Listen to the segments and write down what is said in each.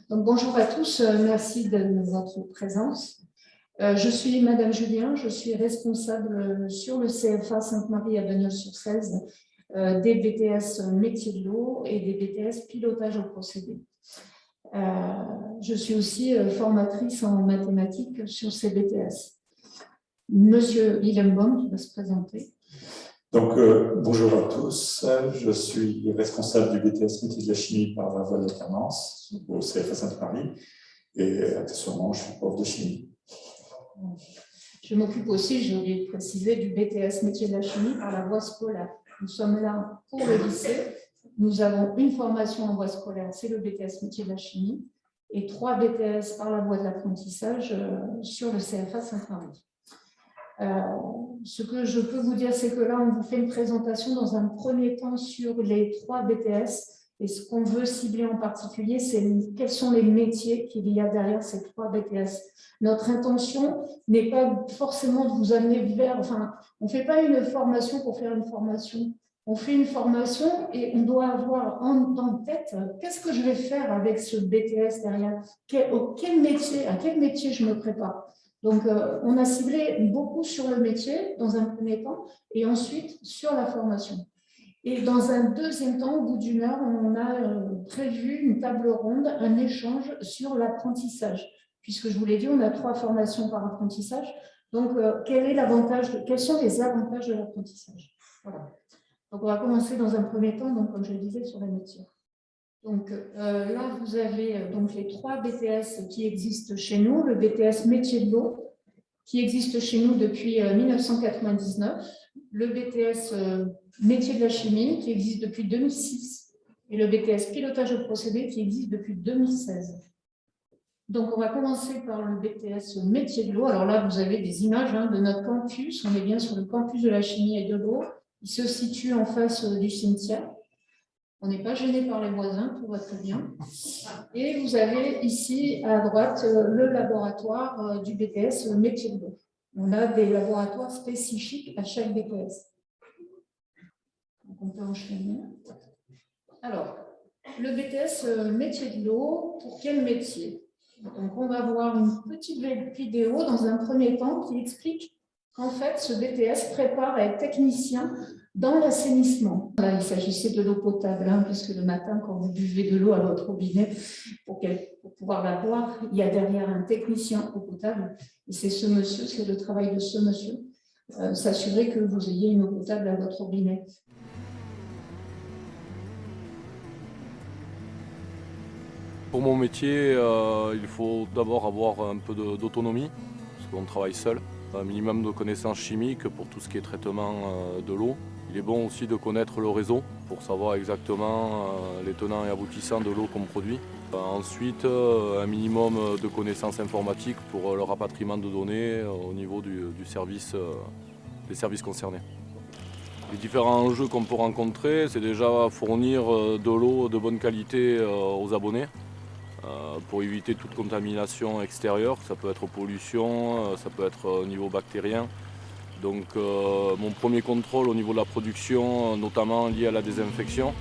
Donc, bonjour à tous, merci de votre présence. Je suis Madame Julien, je suis responsable sur le CFA Sainte-Marie à Bagnols-sur-Cèze des BTS métiers de l'eau et des BTS pilotage au procédé. Je suis aussi formatrice en mathématiques sur ces BTS. Monsieur Hillenbaum qui va se présenter. Donc, bonjour à tous, je suis responsable du BTS métier de la chimie par la voie d'alternance au CFA Sainte-Marie et actuellement je suis prof de chimie. Je m'occupe aussi, je l'ai précisé, du BTS métier de la chimie par la voie scolaire. Nous sommes là pour le lycée, nous avons une formation en voie scolaire, c'est le BTS métier de la chimie, et 3 BTS par la voie de l'apprentissage sur le CFA Sainte-Marie. Ce que je peux vous dire, c'est que là, on vous fait une présentation dans un premier temps sur les 3 BTS. Et ce qu'on veut cibler en particulier, c'est quels sont les métiers qu'il y a derrière ces 3 BTS. Notre intention n'est pas forcément de vous amener vers... Enfin, on ne fait pas une formation pour faire une formation. On fait une formation et on doit avoir en tête qu'est-ce que je vais faire avec ce BTS derrière. À quel métier je me prépare. Donc, on a ciblé beaucoup sur le métier dans un premier temps et ensuite sur la formation. Et dans un deuxième temps, au bout d'une heure, on a prévu une table ronde, un échange sur l'apprentissage. Puisque je vous l'ai dit, on a 3 formations par apprentissage. Donc, quels sont les avantages de l'apprentissage? Voilà. Donc, on va commencer dans un premier temps, donc, comme je le disais, sur les métiers. Donc là, vous avez donc les 3 BTS qui existent chez nous. Le BTS métier de l'eau, qui existe chez nous depuis 1999. Le BTS métier de la chimie, qui existe depuis 2006. Et le BTS pilotage au procédé, qui existe depuis 2016. Donc, on va commencer par le BTS métier de l'eau. Alors là, vous avez des images de notre campus. On est bien sur le campus de la chimie et de l'eau. Il se situe en face du cimetière. On n'est pas gêné par les voisins, tout va très bien. Et vous avez ici à droite le laboratoire du BTS métier de l'eau. On a des laboratoires spécifiques à chaque BTS. Donc on peut enchaîner. Alors, le BTS métier de l'eau, pour quel métier? Donc on va voir une petite vidéo dans un premier temps qui explique qu'en fait, ce BTS prépare à être technicien dans l'assainissement. Il s'agissait de l'eau potable, puisque le matin, quand vous buvez de l'eau à votre robinet, pour pouvoir la boire, il y a derrière un technicien eau potable. Et c'est ce monsieur, c'est le travail de ce monsieur, s'assurer que vous ayez une eau potable à votre robinet. Pour mon métier, il faut d'abord avoir un peu d'autonomie, parce qu'on travaille seul. Un minimum de connaissances chimiques pour tout ce qui est traitement de l'eau. Il est bon aussi de connaître le réseau pour savoir exactement les tenants et aboutissants de l'eau qu'on produit. Ensuite, un minimum de connaissances informatiques pour le rapatriement de données au niveau des services concernés. Les différents enjeux qu'on peut rencontrer, c'est déjà fournir de l'eau de bonne qualité aux abonnés. Pour éviter toute contamination extérieure, ça peut être pollution, ça peut être au niveau bactérien. Donc mon premier contrôle au niveau de la production, notamment lié à la désinfection,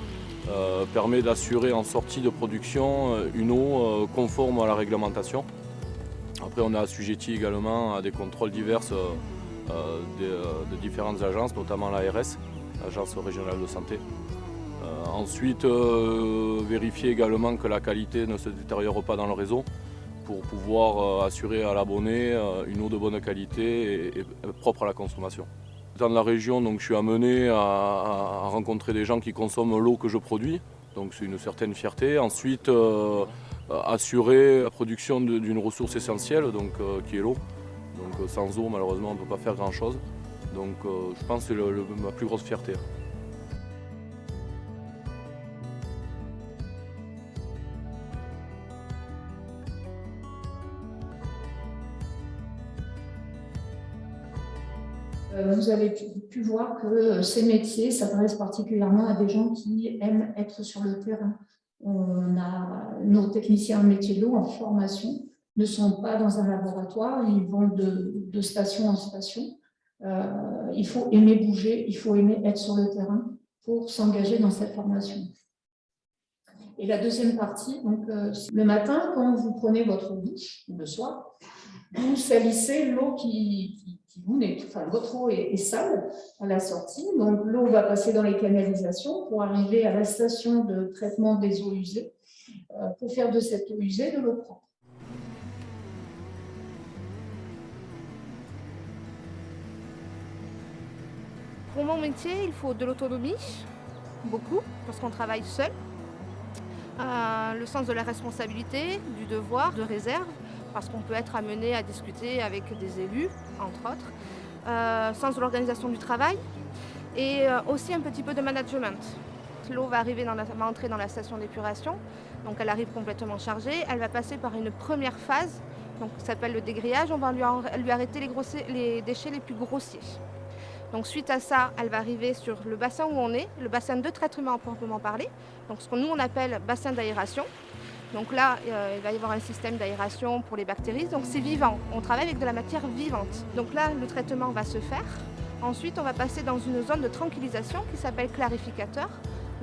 permet d'assurer en sortie de production une eau conforme à la réglementation. Après on est assujetti également à des contrôles divers de différentes agences, notamment l'ARS, l'Agence régionale de santé. Ensuite, vérifier également que la qualité ne se détériore pas dans le réseau pour pouvoir assurer à l'abonné une eau de bonne qualité et propre à la consommation. Dans la région, donc, je suis amené à rencontrer des gens qui consomment l'eau que je produis, donc c'est une certaine fierté. Ensuite, assurer la production d'une ressource essentielle, donc, qui est l'eau. Donc sans eau, malheureusement, on ne peut pas faire grand-chose. Donc je pense que c'est ma plus grosse fierté. Vous avez pu voir que ces métiers s'adressent particulièrement à des gens qui aiment être sur le terrain. Nos techniciens en métier de l'eau en formation ne sont pas dans un laboratoire, ils vont de station en station. Il faut aimer bouger, il faut aimer être sur le terrain pour s'engager dans cette formation. Et la deuxième partie, donc, le matin, quand vous prenez votre douche, le soir, vous salissez l'eau qui vous nettoie. Enfin, votre eau est sale à la sortie. Donc, l'eau va passer dans les canalisations pour arriver à la station de traitement des eaux usées, pour faire de cette eau usée de l'eau propre. Pour mon métier, il faut de l'autonomie, beaucoup, parce qu'on travaille seul. Le sens de la responsabilité, du devoir, de réserve, parce qu'on peut être amené à discuter avec des élus, entre autres. Sens de l'organisation du travail et aussi un petit peu de management. L'eau va entrer dans la station d'épuration, donc elle arrive complètement chargée. Elle va passer par une première phase, donc ça s'appelle le dégrillage. On va lui arrêter les déchets les plus grossiers. Donc suite à ça, elle va arriver sur le bassin où on est, le bassin de traitement proprement parlé, donc ce que nous on appelle bassin d'aération. Donc là, il va y avoir un système d'aération pour les bactéries, donc c'est vivant, on travaille avec de la matière vivante. Donc là, le traitement va se faire. Ensuite, on va passer dans une zone de tranquillisation qui s'appelle clarificateur.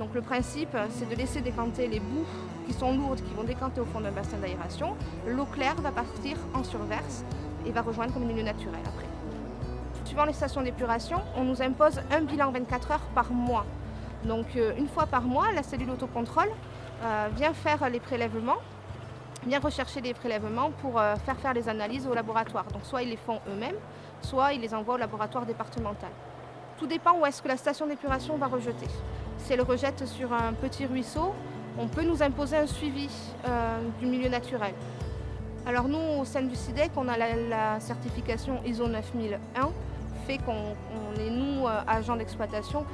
Donc le principe, c'est de laisser décanter les boues qui sont lourdes, qui vont décanter au fond d'un bassin d'aération. L'eau claire va partir en surverse et va rejoindre comme milieu naturel après. Suivant les stations d'épuration, on nous impose un bilan 24 heures par mois. Donc une fois par mois, la cellule autocontrôle vient faire les prélèvements, vient rechercher les prélèvements pour faire les analyses au laboratoire. Donc soit ils les font eux-mêmes, soit ils les envoient au laboratoire départemental. Tout dépend où est-ce que la station d'épuration va rejeter. Si elle rejette sur un petit ruisseau, on peut nous imposer un suivi du milieu naturel. Alors nous, au sein du SIDEC, on a la certification ISO 9001, fait qu'on est, nous, agents d'exploitation,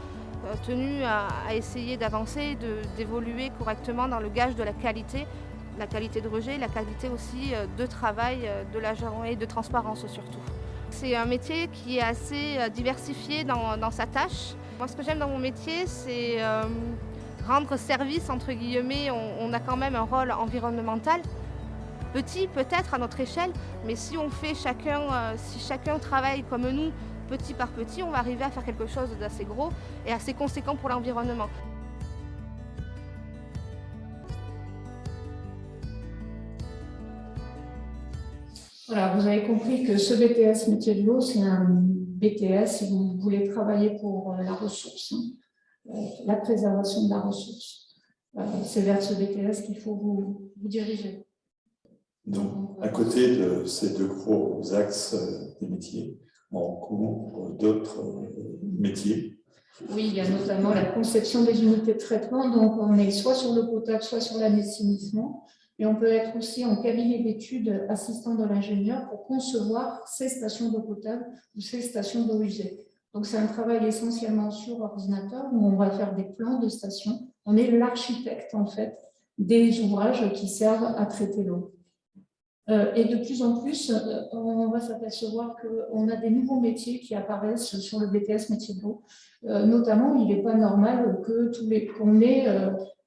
tenus à essayer d'avancer, d'évoluer correctement dans le gage de la qualité de rejet, la qualité aussi de travail de l'agent et de transparence surtout. C'est un métier qui est assez diversifié dans sa tâche. Moi, ce que j'aime dans mon métier, c'est rendre service, entre guillemets. On a quand même un rôle environnemental, petit peut-être à notre échelle, mais si on fait si chacun travaille comme nous, petit par petit, on va arriver à faire quelque chose d'assez gros et assez conséquent pour l'environnement. Voilà, vous avez compris que ce BTS métier de l'eau, c'est un BTS si vous voulez travailler pour la ressource, la préservation de la ressource. C'est vers ce BTS qu'il faut vous diriger. Donc, à côté de ces deux gros axes des métiers, on couvre d'autres métiers. Oui, il y a notamment la conception des unités de traitement. Donc, on est soit sur l'eau potable, soit sur l'assainissement. Et on peut être aussi en cabinet d'études assistant de l'ingénieur pour concevoir ces stations d'eau potable ou ces stations d'eau usée. Donc, c'est un travail essentiellement sur ordinateur où on va faire des plans de stations. On est l'architecte, en fait, des ouvrages qui servent à traiter l'eau. Et de plus en plus, on va s'apercevoir qu'on a des nouveaux métiers qui apparaissent sur le BTS métier de l'eau. Notamment, il n'est pas normal qu'on ait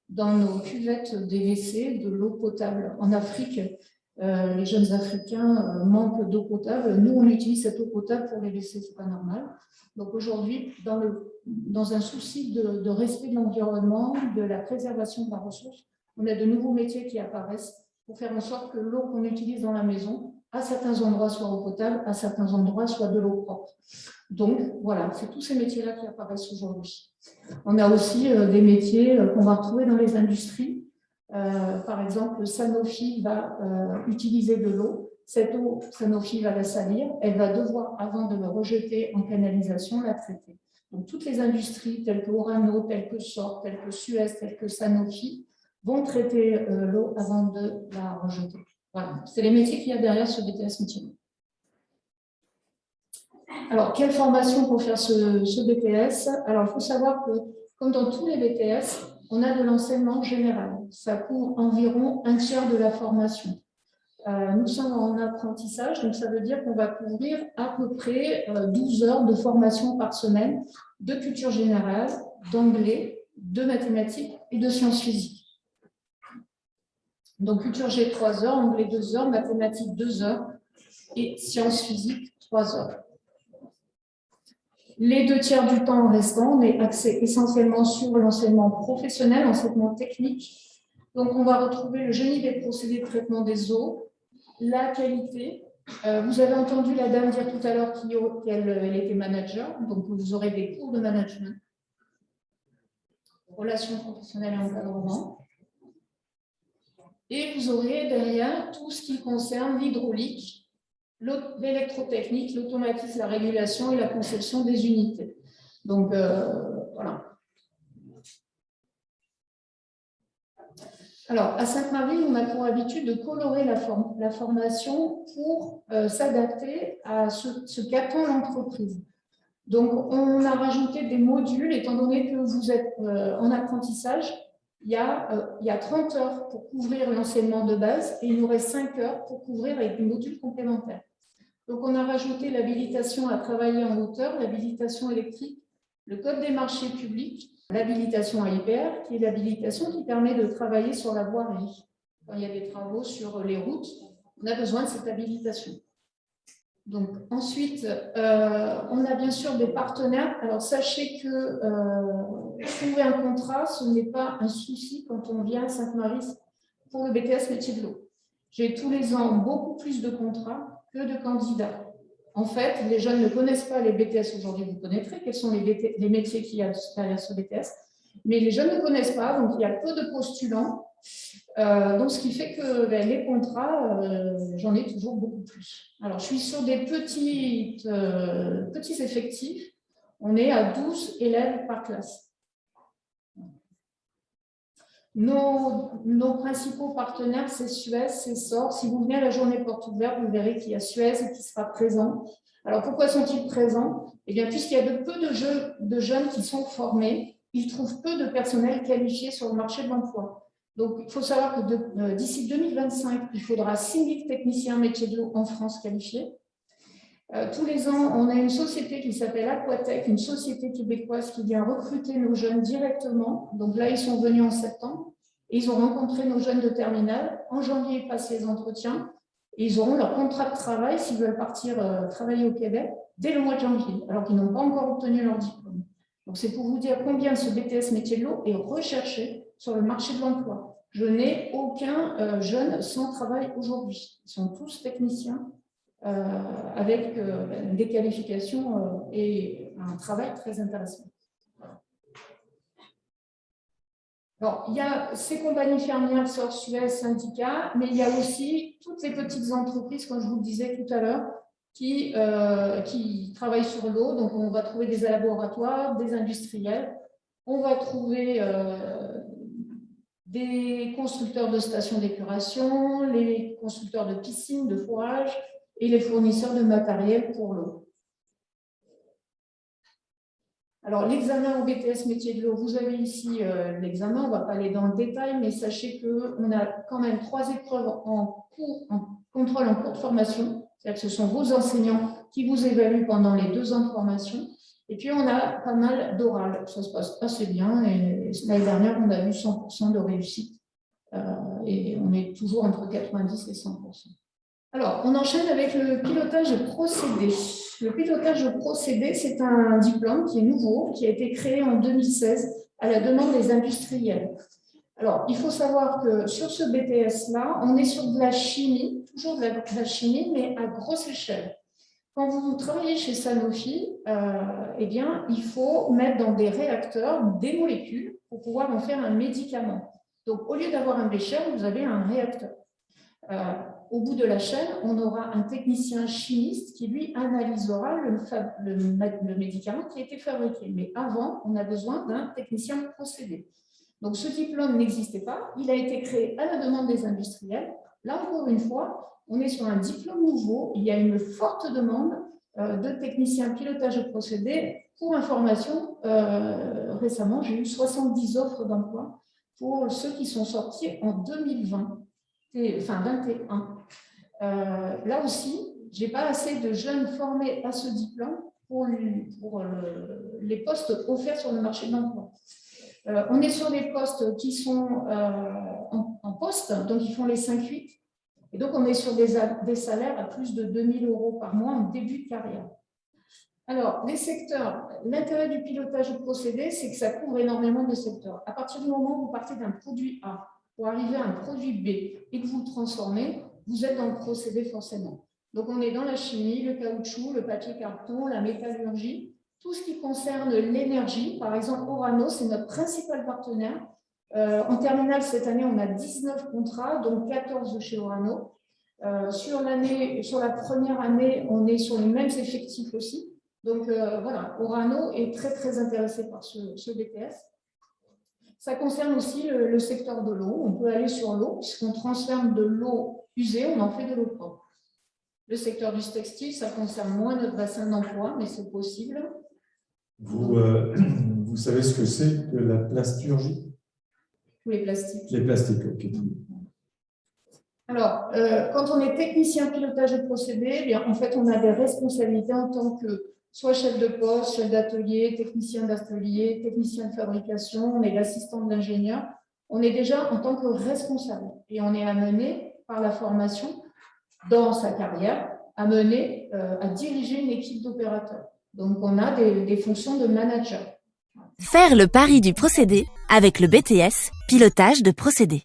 dans nos cuvettes des WC de l'eau potable. En Afrique, les jeunes Africains manquent d'eau potable. Nous, on utilise cette eau potable pour les WC, ce n'est pas normal. Donc aujourd'hui, dans un souci de respect de l'environnement, de la préservation de la ressource, on a de nouveaux métiers qui apparaissent pour faire en sorte que l'eau qu'on utilise dans la maison, à certains endroits soit eau potable, à certains endroits soit de l'eau propre. Donc voilà, c'est tous ces métiers-là qui apparaissent aujourd'hui. On a aussi des métiers qu'on va retrouver dans les industries. Par exemple, Sanofi va utiliser de l'eau. Cette eau, Sanofi va la salir. Elle va devoir, avant de le rejeter en canalisation, la traiter. Donc toutes les industries telles que Orano, telles que SOR, telles que Suez, telles que Sanofi, vont traiter l'eau avant de la rejeter. Voilà, c'est les métiers qu'il y a derrière ce BTS métier. Alors, quelle formation pour faire ce BTS? Alors, il faut savoir que, comme dans tous les BTS, on a de l'enseignement général. Ça couvre environ un tiers de la formation. Nous sommes en apprentissage, donc ça veut dire qu'on va couvrir à peu près 12 heures de formation par semaine de culture générale, d'anglais, de mathématiques et de sciences physiques. Donc, culture G, 3 heures, anglais 2 heures, mathématiques 2 heures et sciences physiques 3 heures. Les 2 tiers du temps restant, on est axé essentiellement sur l'enseignement professionnel, l'enseignement technique, Donc, on va retrouver le génie des procédés de traitement des eaux, la qualité. Vous avez entendu la dame dire tout à l'heure qu'elle était manager, donc vous aurez des cours de management, relations professionnelles et encadrement. Et vous aurez derrière tout ce qui concerne l'hydraulique, l'électrotechnique, l'automatisme, la régulation et la conception des unités. Donc, voilà. Alors, à Sainte-Marie, on a pour habitude de colorer la formation pour s'adapter à ce qu'attend l'entreprise. Donc, on a rajouté des modules, étant donné que vous êtes en apprentissage, il y a 30 heures pour couvrir l'enseignement de base et il nous reste 5 heures pour couvrir avec des modules complémentaires. Donc, on a rajouté l'habilitation à travailler en hauteur, l'habilitation électrique, le code des marchés publics, l'habilitation à IPR, qui est l'habilitation qui permet de travailler sur la voirie. Quand il y a des travaux sur les routes, on a besoin de cette habilitation. Donc, ensuite, on a bien sûr des partenaires. Alors, sachez que trouver un contrat, ce n'est pas un souci quand on vient à Sainte-Marie pour le BTS métier de l'eau. J'ai tous les ans beaucoup plus de contrats que de candidats. En fait, les jeunes ne connaissent pas les BTS aujourd'hui, vous connaîtrez quels sont les métiers qu'il y a derrière ce BTS, mais les jeunes ne connaissent pas, donc il y a peu de postulants. Donc, ce qui fait que les contrats, j'en ai toujours beaucoup plus. Alors, je suis sur des petits effectifs. On est à 12 élèves par classe. Nos principaux partenaires, c'est Suez, c'est SOR. Si vous venez à la journée porte ouverte, vous verrez qu'il y a Suez qui sera présent. Alors, pourquoi sont-ils présents? Eh bien, puisqu'il y a peu de jeunes qui sont formés, ils trouvent peu de personnel qualifié sur le marché de l'emploi. Donc, il faut savoir que d'ici 2025, il faudra 6 000 techniciens métiers de l'eau en France qualifiés. Tous les ans, on a une société qui s'appelle Aquatech, une société québécoise qui vient recruter nos jeunes directement. Donc là, ils sont venus en septembre et ils ont rencontré nos jeunes de terminale. En janvier, ils passent les entretiens et ils auront leur contrat de travail s'ils veulent partir travailler au Québec dès le mois de janvier, alors qu'ils n'ont pas encore obtenu leur diplôme. Donc, c'est pour vous dire combien ce BTS métier de l'eau est recherché sur le marché de l'emploi. Je n'ai aucun jeune sans travail aujourd'hui. Ils sont tous techniciens avec des qualifications et un travail très intéressant. Alors, il y a ces compagnies fermières, SOR, Suez, syndicats, mais il y a aussi toutes les petites entreprises, comme je vous le disais tout à l'heure, qui travaillent sur l'eau. Donc, on va trouver des laboratoires, des industriels, on va trouver des constructeurs de stations d'épuration, les constructeurs de piscines, de fourrage et les fournisseurs de matériel pour l'eau. Alors, l'examen au BTS métier de l'eau, vous avez ici l'examen, on ne va pas aller dans le détail, mais sachez qu'on a quand même 3 épreuves en contrôle en cours de formation, c'est-à-dire que ce sont vos enseignants qui vous évaluent pendant les 2 ans de formation. Et puis, on a pas mal d'oral. Ça se passe assez bien. Et l'année dernière, on a eu 100% de réussite. Et on est toujours entre 90 et 100%. Alors, on enchaîne avec le pilotage procédé. Le pilotage procédé, c'est un diplôme qui est nouveau, qui a été créé en 2016 à la demande des industriels. Alors, il faut savoir que sur ce BTS-là, on est sur de la chimie, toujours de la chimie, mais à grosse échelle. Quand vous travaillez chez Sanofi, eh bien, il faut mettre dans des réacteurs des molécules pour pouvoir en faire un médicament. Donc, au lieu d'avoir un bécher, vous avez un réacteur. Au bout de la chaîne, on aura un technicien chimiste qui, lui, analysera le médicament qui a été fabriqué. Mais avant, on a besoin d'un technicien procédé. Donc, ce diplôme n'existait pas. Il a été créé à la demande des industriels. Là, encore une fois, on est sur un diplôme nouveau. Il y a une forte demande de techniciens pilotage de procédés. Pour information, récemment, j'ai eu 70 offres d'emploi pour ceux qui sont sortis en 2020, enfin 2021. Là aussi, je n'ai pas assez de jeunes formés à ce diplôme pour les postes offerts sur le marché de l'emploi. On est sur des postes qui sont en poste, donc ils font les 5-8. Et donc, on est sur des salaires à plus de 2 000 € par mois en début de carrière. Alors, les secteurs, l'intérêt du pilotage de procédé, c'est que ça couvre énormément de secteurs. À partir du moment où vous partez d'un produit A, pour arriver à un produit B et que vous le transformez, vous êtes dans le procédé forcément. Donc, on est dans la chimie, le caoutchouc, le papier carton, la métallurgie, tout ce qui concerne l'énergie. Par exemple, Orano, c'est notre principal partenaire. En terminale, cette année, on a 19 contrats, dont 14 de chez Orano. Sur la première année, on est sur les mêmes effectifs aussi. Donc, voilà, Orano est très, très intéressé par ce BTS. Ça concerne aussi le secteur de l'eau. On peut aller sur l'eau, puisqu'on transforme de l'eau usée, on en fait de l'eau propre. Le secteur du textile, ça concerne moins notre bassin d'emploi, mais c'est possible. Vous savez ce que c'est que la plasturgie? Tous les plastiques. Les plastiques, ok. Alors, quand on est technicien pilotage de procédés, eh bien, en fait, on a des responsabilités en tant que soit chef de poste, chef d'atelier, technicien de fabrication, on est l'assistant de l'ingénieur. On est déjà en tant que responsable et on est amené par la formation dans sa carrière à diriger une équipe d'opérateurs. Donc, on a des fonctions de manager. Faire le pari du procédé avec le BTS Pilotage de procédés.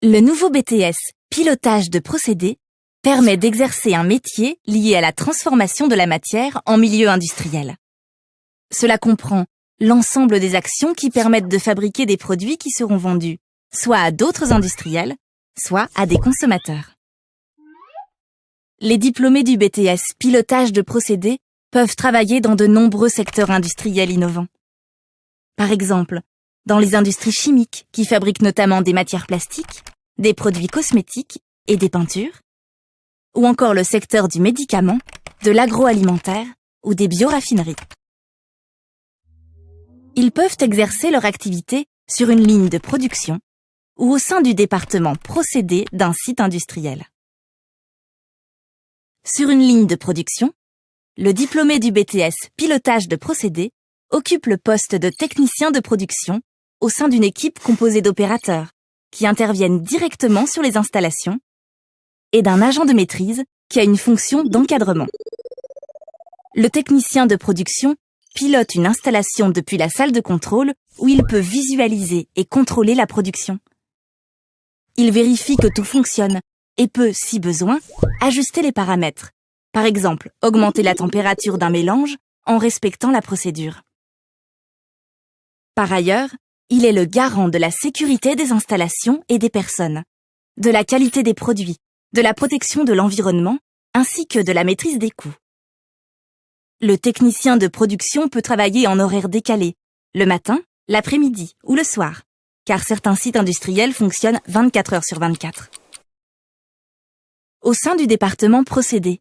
Le nouveau BTS Pilotage de procédés permet d'exercer un métier lié à la transformation de la matière en milieu industriel. Cela comprend l'ensemble des actions qui permettent de fabriquer des produits qui seront vendus soit à d'autres industriels, soit à des consommateurs. Les diplômés du BTS Pilotage de procédés peuvent travailler dans de nombreux secteurs industriels innovants. Par exemple, dans les industries chimiques qui fabriquent notamment des matières plastiques, des produits cosmétiques et des peintures, ou encore le secteur du médicament, de l'agroalimentaire ou des bioraffineries. Ils peuvent exercer leur activité sur une ligne de production ou au sein du département procédés d'un site industriel. Sur une ligne de production, le diplômé du BTS Pilotage de procédés occupe le poste de technicien de production au sein d'une équipe composée d'opérateurs qui interviennent directement sur les installations et d'un agent de maîtrise qui a une fonction d'encadrement. Le technicien de production pilote une installation depuis la salle de contrôle où il peut visualiser et contrôler la production. Il vérifie que tout fonctionne et peut, si besoin, ajuster les paramètres. Par exemple, augmenter la température d'un mélange en respectant la procédure. Par ailleurs, il est le garant de la sécurité des installations et des personnes, de la qualité des produits, de la protection de l'environnement, ainsi que de la maîtrise des coûts. Le technicien de production peut travailler en horaire décalé, le matin, l'après-midi ou le soir, car certains sites industriels fonctionnent 24 heures sur 24. Au sein du département procédés,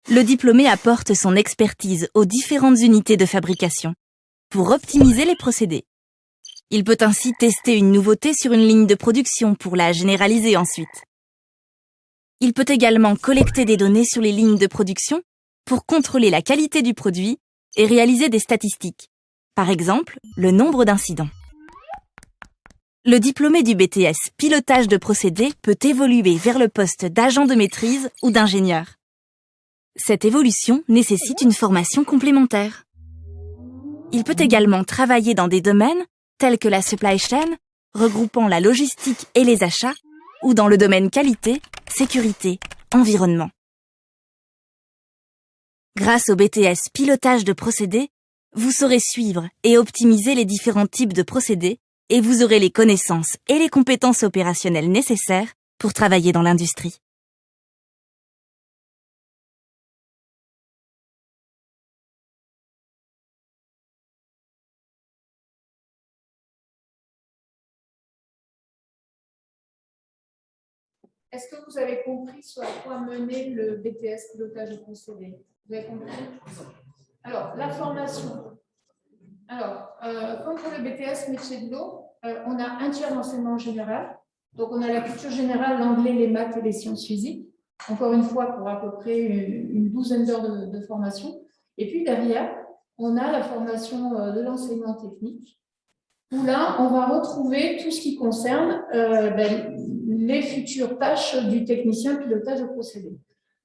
le diplômé apporte son expertise aux différentes unités de fabrication pour optimiser les procédés. Il peut ainsi tester une nouveauté sur une ligne de production pour la généraliser ensuite. Il peut également collecter des données sur les lignes de production pour contrôler la qualité du produit et réaliser des statistiques, par exemple le nombre d'incidents. Le diplômé du BTS Pilotage de procédés peut évoluer vers le poste d'agent de maîtrise ou d'ingénieur. Cette évolution nécessite une formation complémentaire. Il peut également travailler dans des domaines tels que la supply chain, regroupant la logistique et les achats, ou dans le domaine qualité, sécurité, environnement. Grâce au BTS Pilotage de procédés, vous saurez suivre et optimiser les différents types de procédés et vous aurez les connaissances et les compétences opérationnelles nécessaires pour travailler dans l'industrie. Est-ce que vous avez compris sur à quoi mener le BTS pilotage de procédés? Vous avez compris? Alors, la formation. Alors, comme pour le BTS métier de l'eau, on a un tiers d'enseignement général. Donc, on a la culture générale, l'anglais, les maths et les sciences physiques. Encore une fois, pour à peu près une douzaine d'heures de formation. Et puis derrière, on a la formation de l'enseignement technique, où là, on va retrouver tout ce qui concerne les futures tâches du technicien pilotage de procédés.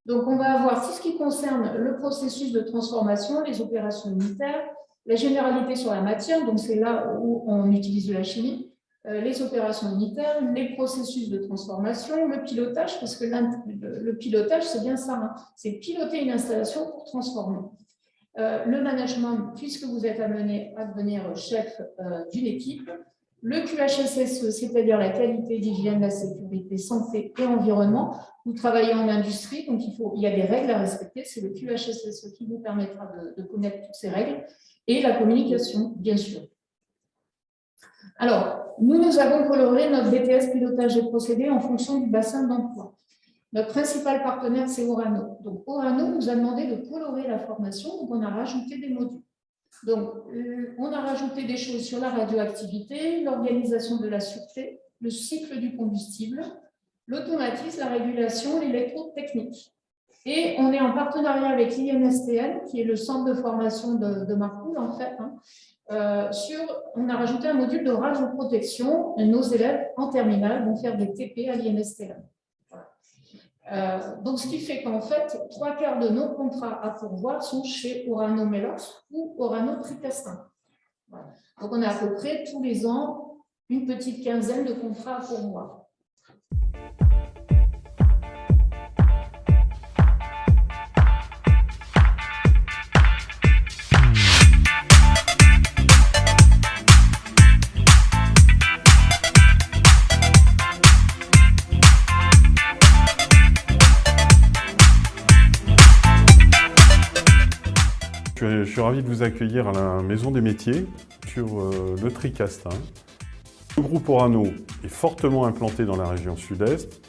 Donc, on va avoir tout ce qui concerne le processus de transformation, les opérations unitaires, la généralité sur la matière, donc c'est là où on utilise de la chimie, les opérations unitaires, les processus de transformation, le pilotage, parce que le pilotage, c'est bien ça, hein, c'est piloter une installation pour transformer. Le management, puisque vous êtes amené à devenir chef d'une équipe, le QHSSE, c'est-à-dire la qualité d'hygiène, la sécurité, santé et environnement. Vous travaillez en industrie, donc il y a des règles à respecter, c'est le QHSSE qui vous permettra de connaître toutes ces règles, et la communication, bien sûr. Alors, nous avons coloré notre BTS pilotage et procédés en fonction du bassin d'emploi. Notre principal partenaire, c'est Orano. Donc, Orano nous a demandé de colorer la formation, donc on a rajouté des modules. Donc, on a rajouté des choses sur la radioactivité, l'organisation de la sûreté, le cycle du combustible, l'automatisme, la régulation, l'électrotechnique. Et on est en partenariat avec l'INSTN, qui est le centre de formation de Marcoule, en fait. On a rajouté un module de radioprotection. Nos élèves en terminale vont faire des TP à l'INSTN. Donc, ce qui fait qu'en fait, 3/4 de nos contrats à pourvoir sont chez Orano Melox ou Orano Tricastin. Voilà. Donc, on a à peu près tous les ans une petite quinzaine de contrats à pourvoir. Je suis ravi de vous accueillir à la Maison des Métiers sur le Tricastin. Le groupe Orano est fortement implanté dans la région sud-est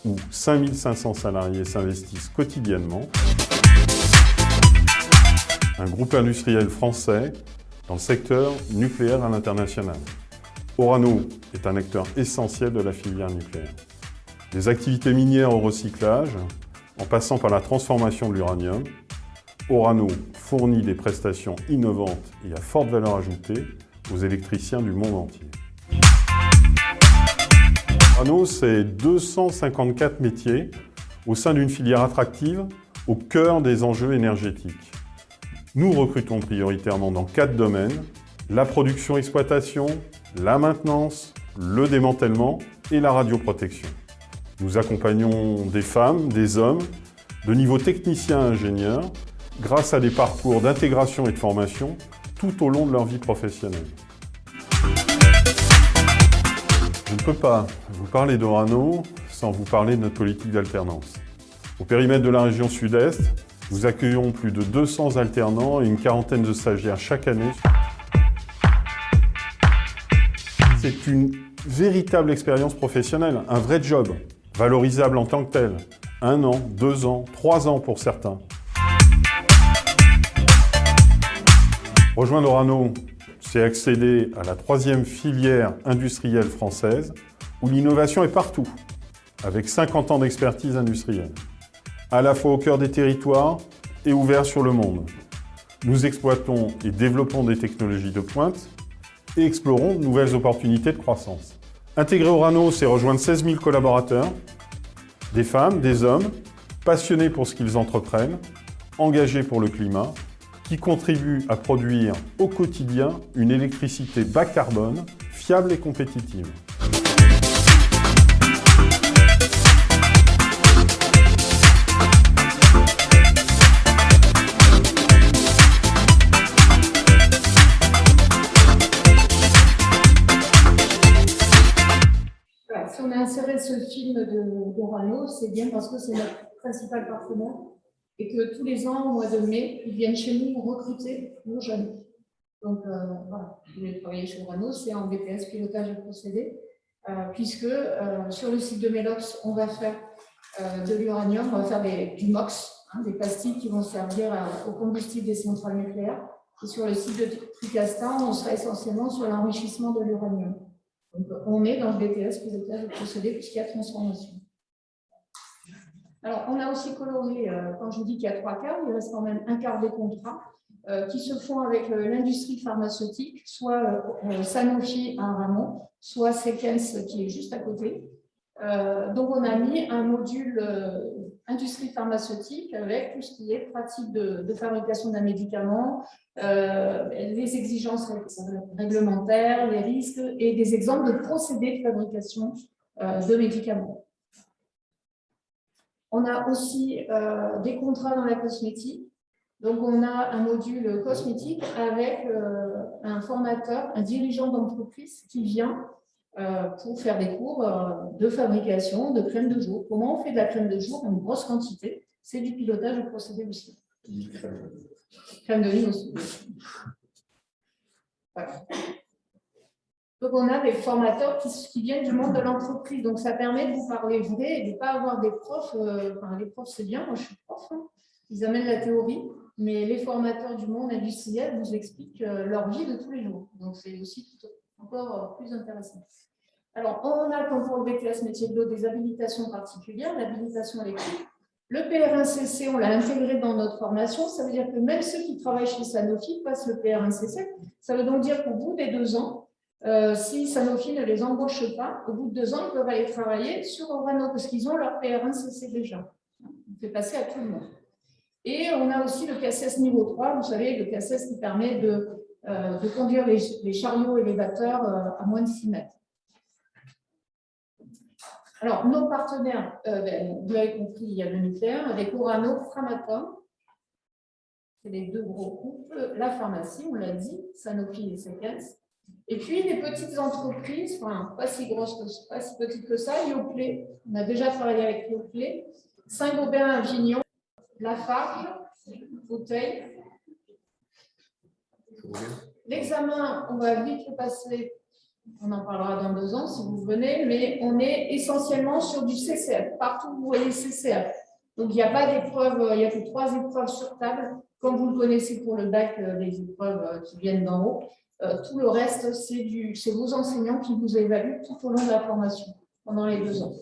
où 5500 salariés s'investissent quotidiennement. Un groupe industriel français dans le secteur nucléaire à l'international. Orano est un acteur essentiel de la filière nucléaire. Des activités minières au recyclage, en passant par la transformation de l'uranium, Orano fournit des prestations innovantes et à forte valeur ajoutée aux électriciens du monde entier. Orano, c'est 254 métiers au sein d'une filière attractive au cœur des enjeux énergétiques. Nous recrutons prioritairement dans 4 domaines: la production-exploitation, la maintenance, le démantèlement et la radioprotection. Nous accompagnons des femmes, des hommes, de niveau technicien à ingénieur, grâce à des parcours d'intégration et de formation tout au long de leur vie professionnelle. Je ne peux pas vous parler d'Orano sans vous parler de notre politique d'alternance. Au périmètre de la région sud-est, nous accueillons plus de 200 alternants et une quarantaine de stagiaires chaque année. C'est une véritable expérience professionnelle, un vrai job, valorisable en tant que tel. 1 an, 2 ans, 3 ans pour certains. Rejoindre Orano, c'est accéder à la 3e filière industrielle française où l'innovation est partout, avec 50 ans d'expertise industrielle. À la fois au cœur des territoires et ouvert sur le monde. Nous exploitons et développons des technologies de pointe et explorons de nouvelles opportunités de croissance. Intégrer Orano, c'est rejoindre 16 000 collaborateurs, des femmes, des hommes, passionnés pour ce qu'ils entreprennent, engagés pour le climat, qui contribuent à produire au quotidien une électricité bas carbone, fiable et compétitive. Voilà, si on a inséré ce film d'Orano, c'est bien parce que c'est notre principal partenaire. Et que tous les ans, au mois de mai, ils viennent chez nous recruter nos jeunes. Donc, voilà, vous voulez travailler chez Orano, c'est en BTS pilotage et procédés, puisque sur le site de Melox, on va faire de l'uranium, on va faire du MOX, des pastilles qui vont servir au combustible des centrales nucléaires. Et sur le site de Tricastin, on sera essentiellement sur l'enrichissement de l'uranium. Donc, on est dans le BTS pilotage et procédés, puisqu'il y a transformation. Alors, on a aussi coloré, quand je vous dis qu'il y a 3/4, il reste quand même 1/4 des contrats qui se font avec l'industrie pharmaceutique, soit Sanofi à Ramon, soit Sequence qui est juste à côté. Donc, on a mis un module industrie pharmaceutique avec tout ce qui est pratique de fabrication d'un médicament, les exigences réglementaires, les risques et des exemples de procédés de fabrication de médicaments. On a aussi des contrats dans la cosmétique. Donc, on a un module cosmétique avec un formateur, un dirigeant d'entreprise qui vient pour faire des cours de fabrication de crème de jour. Comment on fait de la crème de jour en grosse quantité? C'est du pilotage de procédé aussi. Crème de ligne aussi. Voilà. Donc, on a des formateurs qui viennent du monde de l'entreprise. Donc, ça permet de vous parler vrai et de ne pas avoir des profs. Les profs, c'est bien, moi je suis prof. Hein. Ils amènent la théorie, mais les formateurs du monde industriel vous expliquent leur vie de tous les jours. Donc, c'est aussi encore plus intéressant. Alors, on a, comme pour le BTS métier de l'eau, des habilitations particulières, l'habilitation électrique. Le PR1CC, on l'a intégré dans notre formation. Ça veut dire que même ceux qui travaillent chez Sanofi passent le PR1CC. Ça veut donc dire qu'au bout des 2 ans, si Sanofi ne les embauche pas, au bout de 2 ans, ils peuvent aller travailler sur Orano parce qu'ils ont leur PR1CC déjà. On fait passer à tout le monde. Et on a aussi le CACES niveau 3, vous savez, le CACES qui permet de conduire les chariots élévateurs à moins de 6 mètres. Alors, nos partenaires, vous l'avez compris, il y a le nucléaire, avec Orano, Framatome, c'est les 2 gros groupes, la pharmacie, on l'a dit, Sanofi et Sequence. Et puis, les petites entreprises, enfin, pas si grosses, pas si petites que ça, Yoplait, on a déjà travaillé avec Yoplait, Saint-Gobain-Avignon, Lafarge, Bouteille. L'examen, on va vite le passer, on en parlera dans 2 ans si vous venez, mais on est essentiellement sur du CCF. Partout, vous voyez CCF. Donc, il n'y a pas d'épreuve, il n'y a que 3 épreuves sur table. Comme vous le connaissez pour le bac, les épreuves qui viennent d'en haut. Tout le reste, c'est vos enseignants qui vous évaluent tout au long de la formation, pendant les 2 ans.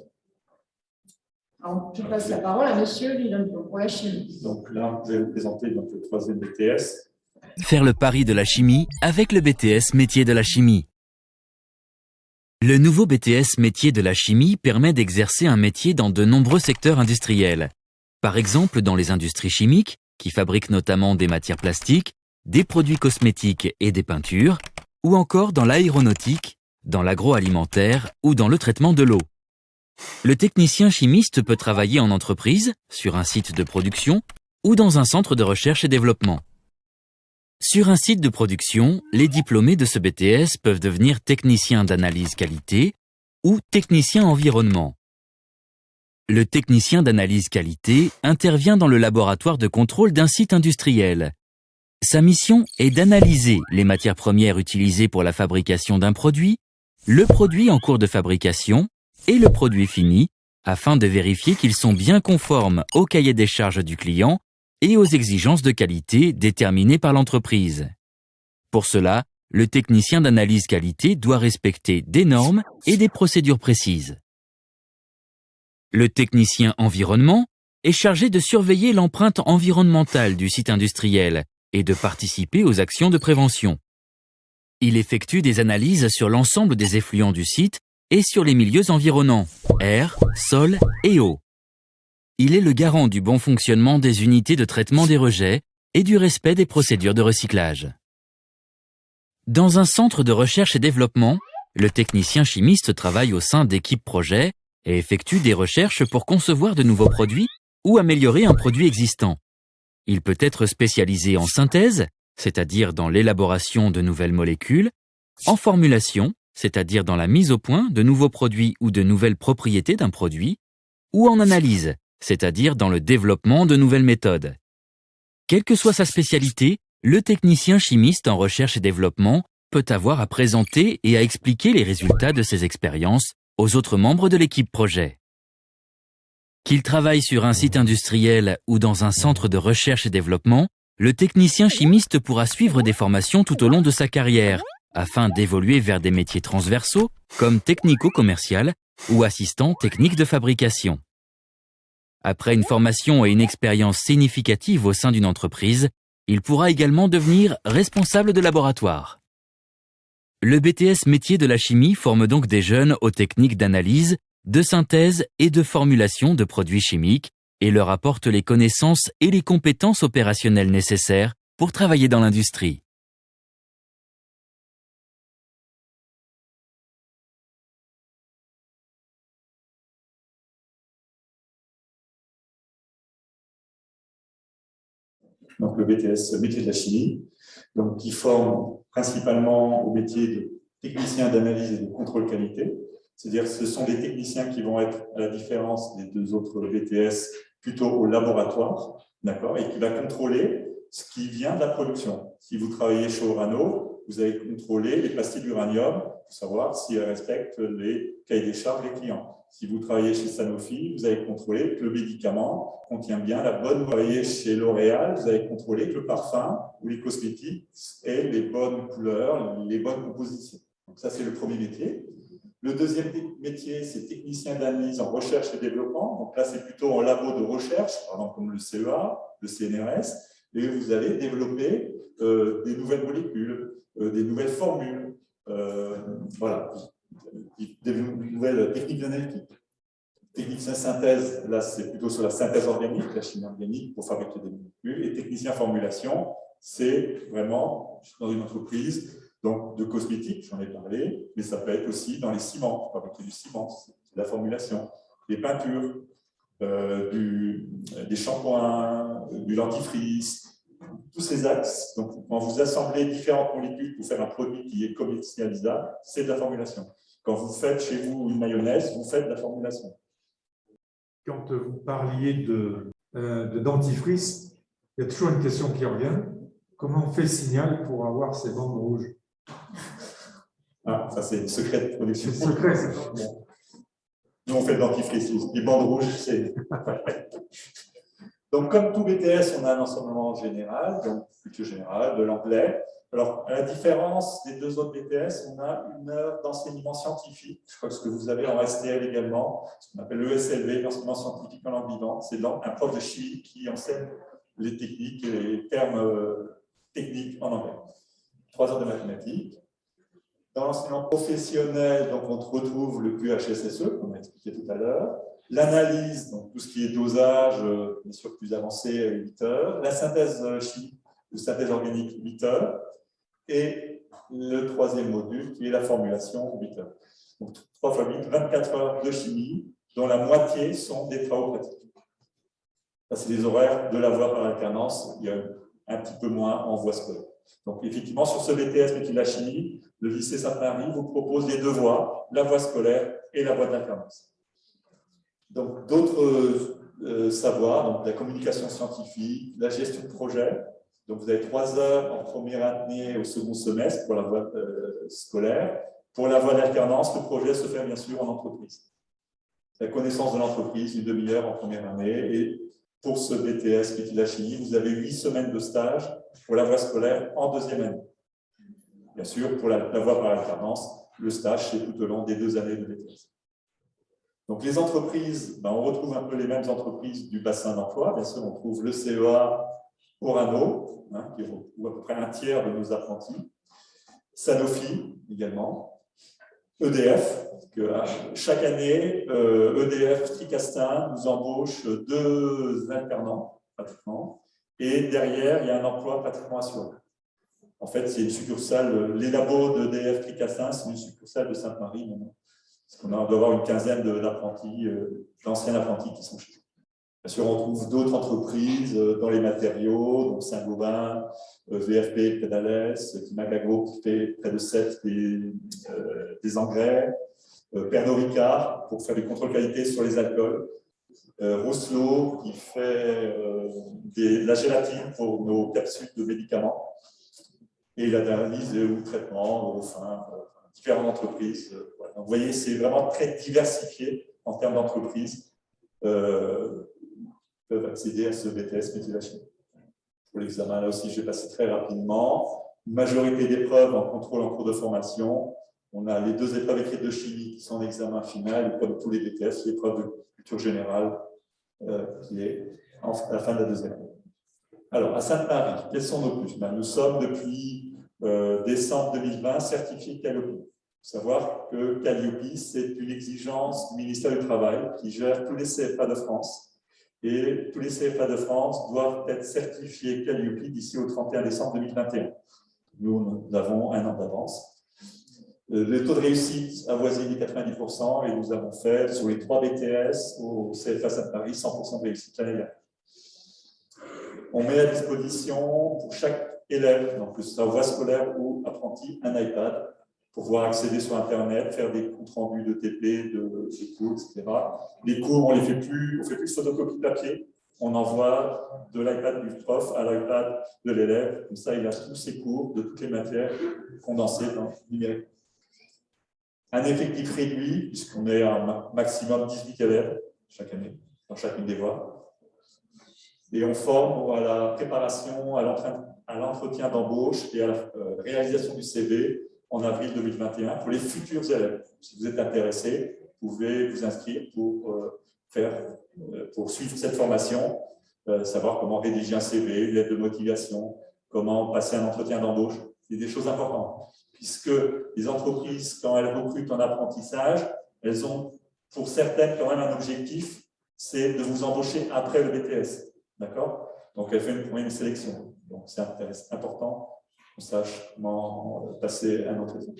Alors, je passe la parole à monsieur Villeneuve pour la chimie. Donc là, je vais vous présenter donc, le 3e BTS. Faire le pari de la chimie avec le BTS métier de la chimie. Le nouveau BTS métier de la chimie permet d'exercer un métier dans de nombreux secteurs industriels. Par exemple, dans les industries chimiques, qui fabriquent notamment des matières plastiques, des produits cosmétiques et des peintures, ou encore dans l'aéronautique, dans l'agroalimentaire ou dans le traitement de l'eau. Le technicien chimiste peut travailler en entreprise, sur un site de production ou dans un centre de recherche et développement. Sur un site de production, les diplômés de ce BTS peuvent devenir technicien d'analyse qualité ou technicien environnement. Le technicien d'analyse qualité intervient dans le laboratoire de contrôle d'un site industriel. Sa mission est d'analyser les matières premières utilisées pour la fabrication d'un produit, le produit en cours de fabrication et le produit fini, afin de vérifier qu'ils sont bien conformes au cahier des charges du client et aux exigences de qualité déterminées par l'entreprise. Pour cela, le technicien d'analyse qualité doit respecter des normes et des procédures précises. Le technicien environnement est chargé de surveiller l'empreinte environnementale du site industriel et de participer aux actions de prévention. Il effectue des analyses sur l'ensemble des effluents du site et sur les milieux environnants, air, sol et eau. Il est le garant du bon fonctionnement des unités de traitement des rejets et du respect des procédures de recyclage. Dans un centre de recherche et développement, le technicien chimiste travaille au sein d'équipes projets et effectue des recherches pour concevoir de nouveaux produits ou améliorer un produit existant. Il peut être spécialisé en synthèse, c'est-à-dire dans l'élaboration de nouvelles molécules, en formulation, c'est-à-dire dans la mise au point de nouveaux produits ou de nouvelles propriétés d'un produit, ou en analyse, c'est-à-dire dans le développement de nouvelles méthodes. Quelle que soit sa spécialité, le technicien chimiste en recherche et développement peut avoir à présenter et à expliquer les résultats de ses expériences aux autres membres de l'équipe projet. Qu'il travaille sur un site industriel ou dans un centre de recherche et développement, le technicien chimiste pourra suivre des formations tout au long de sa carrière, afin d'évoluer vers des métiers transversaux comme technico-commercial ou assistant technique de fabrication. Après une formation et une expérience significative au sein d'une entreprise, il pourra également devenir responsable de laboratoire. Le BTS métier de la chimie forme donc des jeunes aux techniques d'analyse, de synthèse et de formulation de produits chimiques et leur apporte les connaissances et les compétences opérationnelles nécessaires pour travailler dans l'industrie. Donc le BTS métier de la chimie, donc qui forme principalement au métier de technicien d'analyse et de contrôle qualité. C'est-à-dire que ce sont des techniciens qui vont être, à la différence des deux autres BTS, plutôt au laboratoire, d'accord, et qui va contrôler ce qui vient de la production. Si vous travaillez chez Orano, vous allez contrôler les pastilles d'uranium pour savoir si elles respectent les cahiers des charges des clients. Si vous travaillez chez Sanofi, vous allez contrôler que le médicament contient bien la bonne. Vous travaillez chez L'Oréal, vous allez contrôler que le parfum ou les cosmétiques aient les bonnes couleurs, les bonnes compositions. Donc ça, c'est le premier métier. Le deuxième métier, c'est technicien d'analyse en recherche et développement. Donc là, c'est plutôt en labo de recherche, par exemple comme le CEA, le CNRS, et vous allez développer des nouvelles molécules, des nouvelles formules, voilà, des nouvelles techniques d'analytique. Technicien synthèse, là, c'est plutôt sur la synthèse organique, la chimie organique pour fabriquer des molécules. Et technicien formulation, c'est vraiment dans une entreprise donc de cosmétiques, j'en ai parlé, mais ça peut être aussi dans les ciments, fabriquer du ciment, c'est de la formulation, des peintures, des shampoings, du dentifrice, tous ces axes. Donc, quand vous assemblez différentes molécules pour faire un produit qui est commercialisable, c'est de la formulation. Quand vous faites chez vous une mayonnaise, vous faites de la formulation. Quand vous parliez de dentifrice, il y a toujours une question qui revient. Comment on fait signal pour avoir ces bandes rouges? Ah, ça c'est le secret de production. C'est le secret, c'est pas bon. Nous, on fait le dentifrice. Les bandes rouges, c'est... Donc, comme tout BTS, on a un enseignement général, donc culture générale, de l'anglais. Alors, à la différence des deux autres BTS, on a une heure d'enseignement scientifique. Je crois que ce que vous avez en STL également, ce qu'on appelle l'ESLV, l'enseignement scientifique en langue vivante, c'est un prof de chimie qui enseigne les techniques et les termes techniques en anglais. 3 heures de mathématiques. Dans l'enseignement professionnel, donc on retrouve le QHSSE, comme on a expliqué tout à l'heure. L'analyse, donc tout ce qui est dosage, bien sûr plus avancé, 8 heures. La synthèse chimique, ou synthèse organique, 8 heures. Et le troisième module, qui est la formulation, 8 heures. Donc 3 fois 8, 24 heures de chimie, dont la moitié sont des travaux pratiques. Ça, c'est les horaires de la voie par alternance. Il y a un petit peu moins en voie scolaire. Donc, effectivement, sur ce BTS métier de la chimie, le lycée Sainte-Marie vous propose les 2 voies, la voie scolaire et la voie d'alternance. Donc, d'autres savoirs, donc la communication scientifique, la gestion de projet. Donc, vous avez 3 heures en première année au second semestre pour la voie scolaire. Pour la voie d'alternance, le projet se fait bien sûr en entreprise. La connaissance de l'entreprise, une demi-heure en première année. Et pour ce BTS métier de la chimie, vous avez 8 semaines de stage pour la voie scolaire en 2e année. Bien sûr, pour la voie par alternance, le stage, c'est tout au long des 2 années de BTS. Donc, les entreprises, on retrouve un peu les mêmes entreprises du bassin d'emploi. Bien sûr, on trouve le CEA Orano, qui retrouve à peu près un tiers de nos apprentis. Sanofi, également. EDF, que chaque année, EDF Tricastin nous embauche 2 alternants, pratiquement. Et derrière, il y a un emploi pratiquement assuré. En fait, c'est une succursale, les labos d'EDF Tricastin, c'est une succursale de Sainte-Marie maintenant. Parce qu'on doit avoir une quinzaine d'apprentis, d'anciens apprentis qui sont chez eux. Bien sûr, on trouve d'autres entreprises dans les matériaux, donc Saint-Gobain, VFP, Pédales, Timagagro qui fait près de 7 des engrais, Pernod Ricard pour faire du contrôle qualité sur les alcools, Rousselot qui fait de la gélatine pour nos capsules de médicaments, et l'analyse ou traitement, enfin, différentes entreprises. Voilà. Donc, vous voyez, c'est vraiment très diversifié en termes d'entreprises peuvent accéder à ce BTS métier de la chimie. Pour l'examen, là aussi, je vais passer très rapidement. Une majorité d'épreuves en contrôle en cours de formation. On a les 2 épreuves écrites de chimie qui sont en examen final, et comme tous les BTS, l'épreuve de culture générale qui est à la fin de la 2e année. Alors, à Sainte-Marie, quels sont nos plus? Nous sommes depuis décembre 2020 certifiés Calliope. Il faut savoir que Calliope, c'est une exigence du ministère du Travail qui gère tous les CFA de France. et tous les CFA de France doivent être certifiés Calliope d'ici au 31 décembre 2021. Nous avons un an d'avance. Le taux de réussite avoisine les 90% et nous avons fait sur les 3 BTS au CFA Sainte-Marie 100% de réussite l'année dernière. On met à disposition pour chaque élève, donc que ce soit voie scolaire ou apprenti, un iPad pour pouvoir accéder sur Internet, faire des comptes rendus de TP, de cours, etc. Les cours, on fait plus photocopie papier, on envoie de l'iPad du prof à l'iPad de l'élève, comme ça il a tous ses cours de toutes les matières condensées dans le numérique. Un effectif réduit, puisqu'on est à un maximum 18 élèves chaque année, dans chacune des voies. Et on forme à la préparation, à l'entretien d'embauche et à la réalisation du CV en avril 2021 pour les futurs élèves. Si vous êtes intéressé, vous pouvez vous inscrire pour suivre cette formation, savoir comment rédiger un CV, une lettre de motivation, comment passer un entretien d'embauche. C'est des choses importantes, puisque les entreprises, quand elles recrutent en apprentissage, elles ont pour certaines quand même un objectif, c'est de vous embaucher après le BTS. D'accord? Donc, elle fait une sélection. Donc, c'est important qu'on sache comment passer un entretien.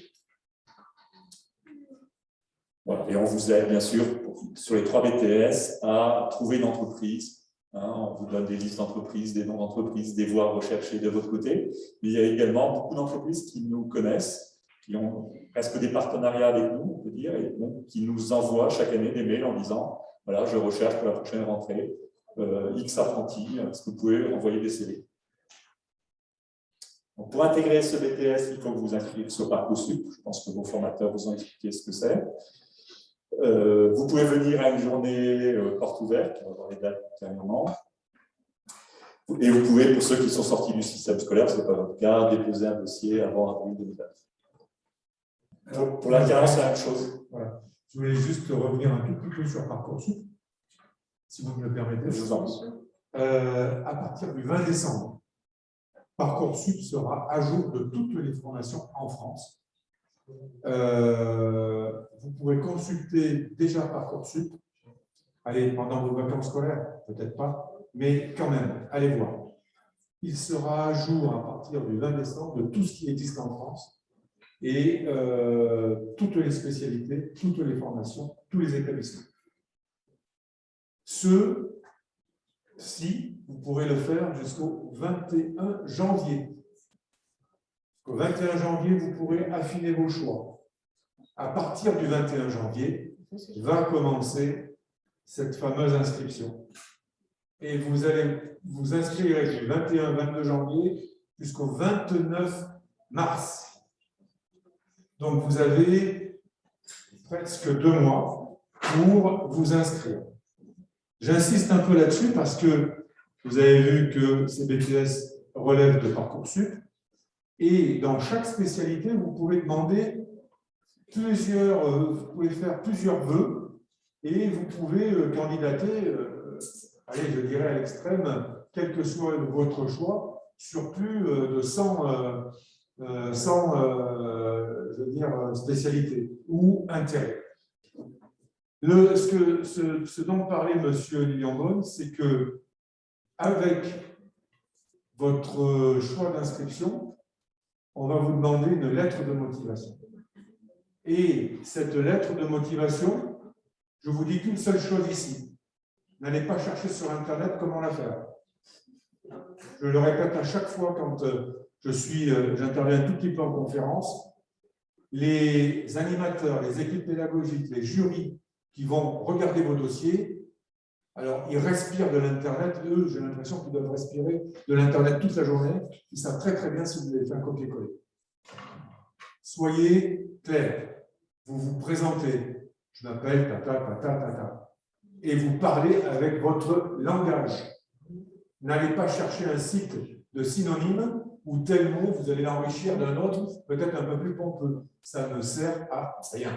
Voilà. Et on vous aide, bien sûr, sur les 3 BTS, à trouver une entreprise. On vous donne des listes d'entreprises, des noms d'entreprises, des voies recherchées de votre côté. Mais il y a également beaucoup d'entreprises qui nous connaissent, qui ont presque des partenariats avec nous, on peut dire, et donc, qui nous envoient chaque année des mails en disant « Voilà, je recherche pour la prochaine rentrée. X apprentis, est-ce que vous pouvez envoyer des CV ?» Donc, pour intégrer ce BTS, il faut que vous vous inscriviez sur Parcoursup. Je pense que vos formateurs vous ont expliqué ce que c'est. Vous pouvez venir à une journée porte ouverte, on va voir les dates ultérieurement. Et vous pouvez, pour ceux qui sont sortis du système scolaire, ce n'est pas votre cas, déposer un dossier avant avril 2020. Pour l'alternance, c'est la même chose. Voilà. Je voulais juste revenir un tout petit peu sur Parcoursup, si vous me le permettez. Je vous en prie. À partir du 20 décembre, Parcoursup sera à jour de toutes les formations en France. Vous pouvez consulter déjà Parcoursup. Allez, pendant vos vacances scolaires, peut-être pas, mais quand même, allez voir. Il sera à jour à partir du 20 décembre de tout ce qui existe en France et toutes les spécialités, toutes les formations, tous les établissements. Si vous pourrez le faire jusqu'au 21 janvier. Au 21 janvier, vous pourrez affiner vos choix. À partir du 21 janvier, va commencer cette fameuse inscription. Et vous allez vous inscrire du 21-22 janvier jusqu'au 29 mars. Donc, vous avez presque 2 mois pour vous inscrire. J'insiste un peu là-dessus parce que vous avez vu que ces BTS relèvent de Parcoursup. Et dans chaque spécialité, vous pouvez demander vous pouvez faire plusieurs vœux et vous pouvez candidater, allez, je dirais à l'extrême, quel que soit votre choix, sur plus de 100 spécialités ou intérêts. Ce dont parlait M. Lilian-Bonne, c'est que avec votre choix d'inscription, on va vous demander une lettre de motivation. Et cette lettre de motivation, je vous dis qu'une seule chose ici. N'allez pas chercher sur Internet comment la faire. Je le répète à chaque fois quand j'interviens un tout petit peu en conférence. Les animateurs, les équipes pédagogiques, les jurys qui vont regarder vos dossiers, alors ils respirent de l'Internet. Eux, j'ai l'impression qu'ils doivent respirer de l'Internet toute la journée. Ils savent très très bien si vous avez fait un copier-coller. Soyez clairs. Vous vous présentez. Je m'appelle tata. Et vous parlez avec votre langage. N'allez pas chercher un site de synonymes où tel mot, vous allez l'enrichir d'un autre, peut-être un peu plus pompeux. Ça ne sert à rien.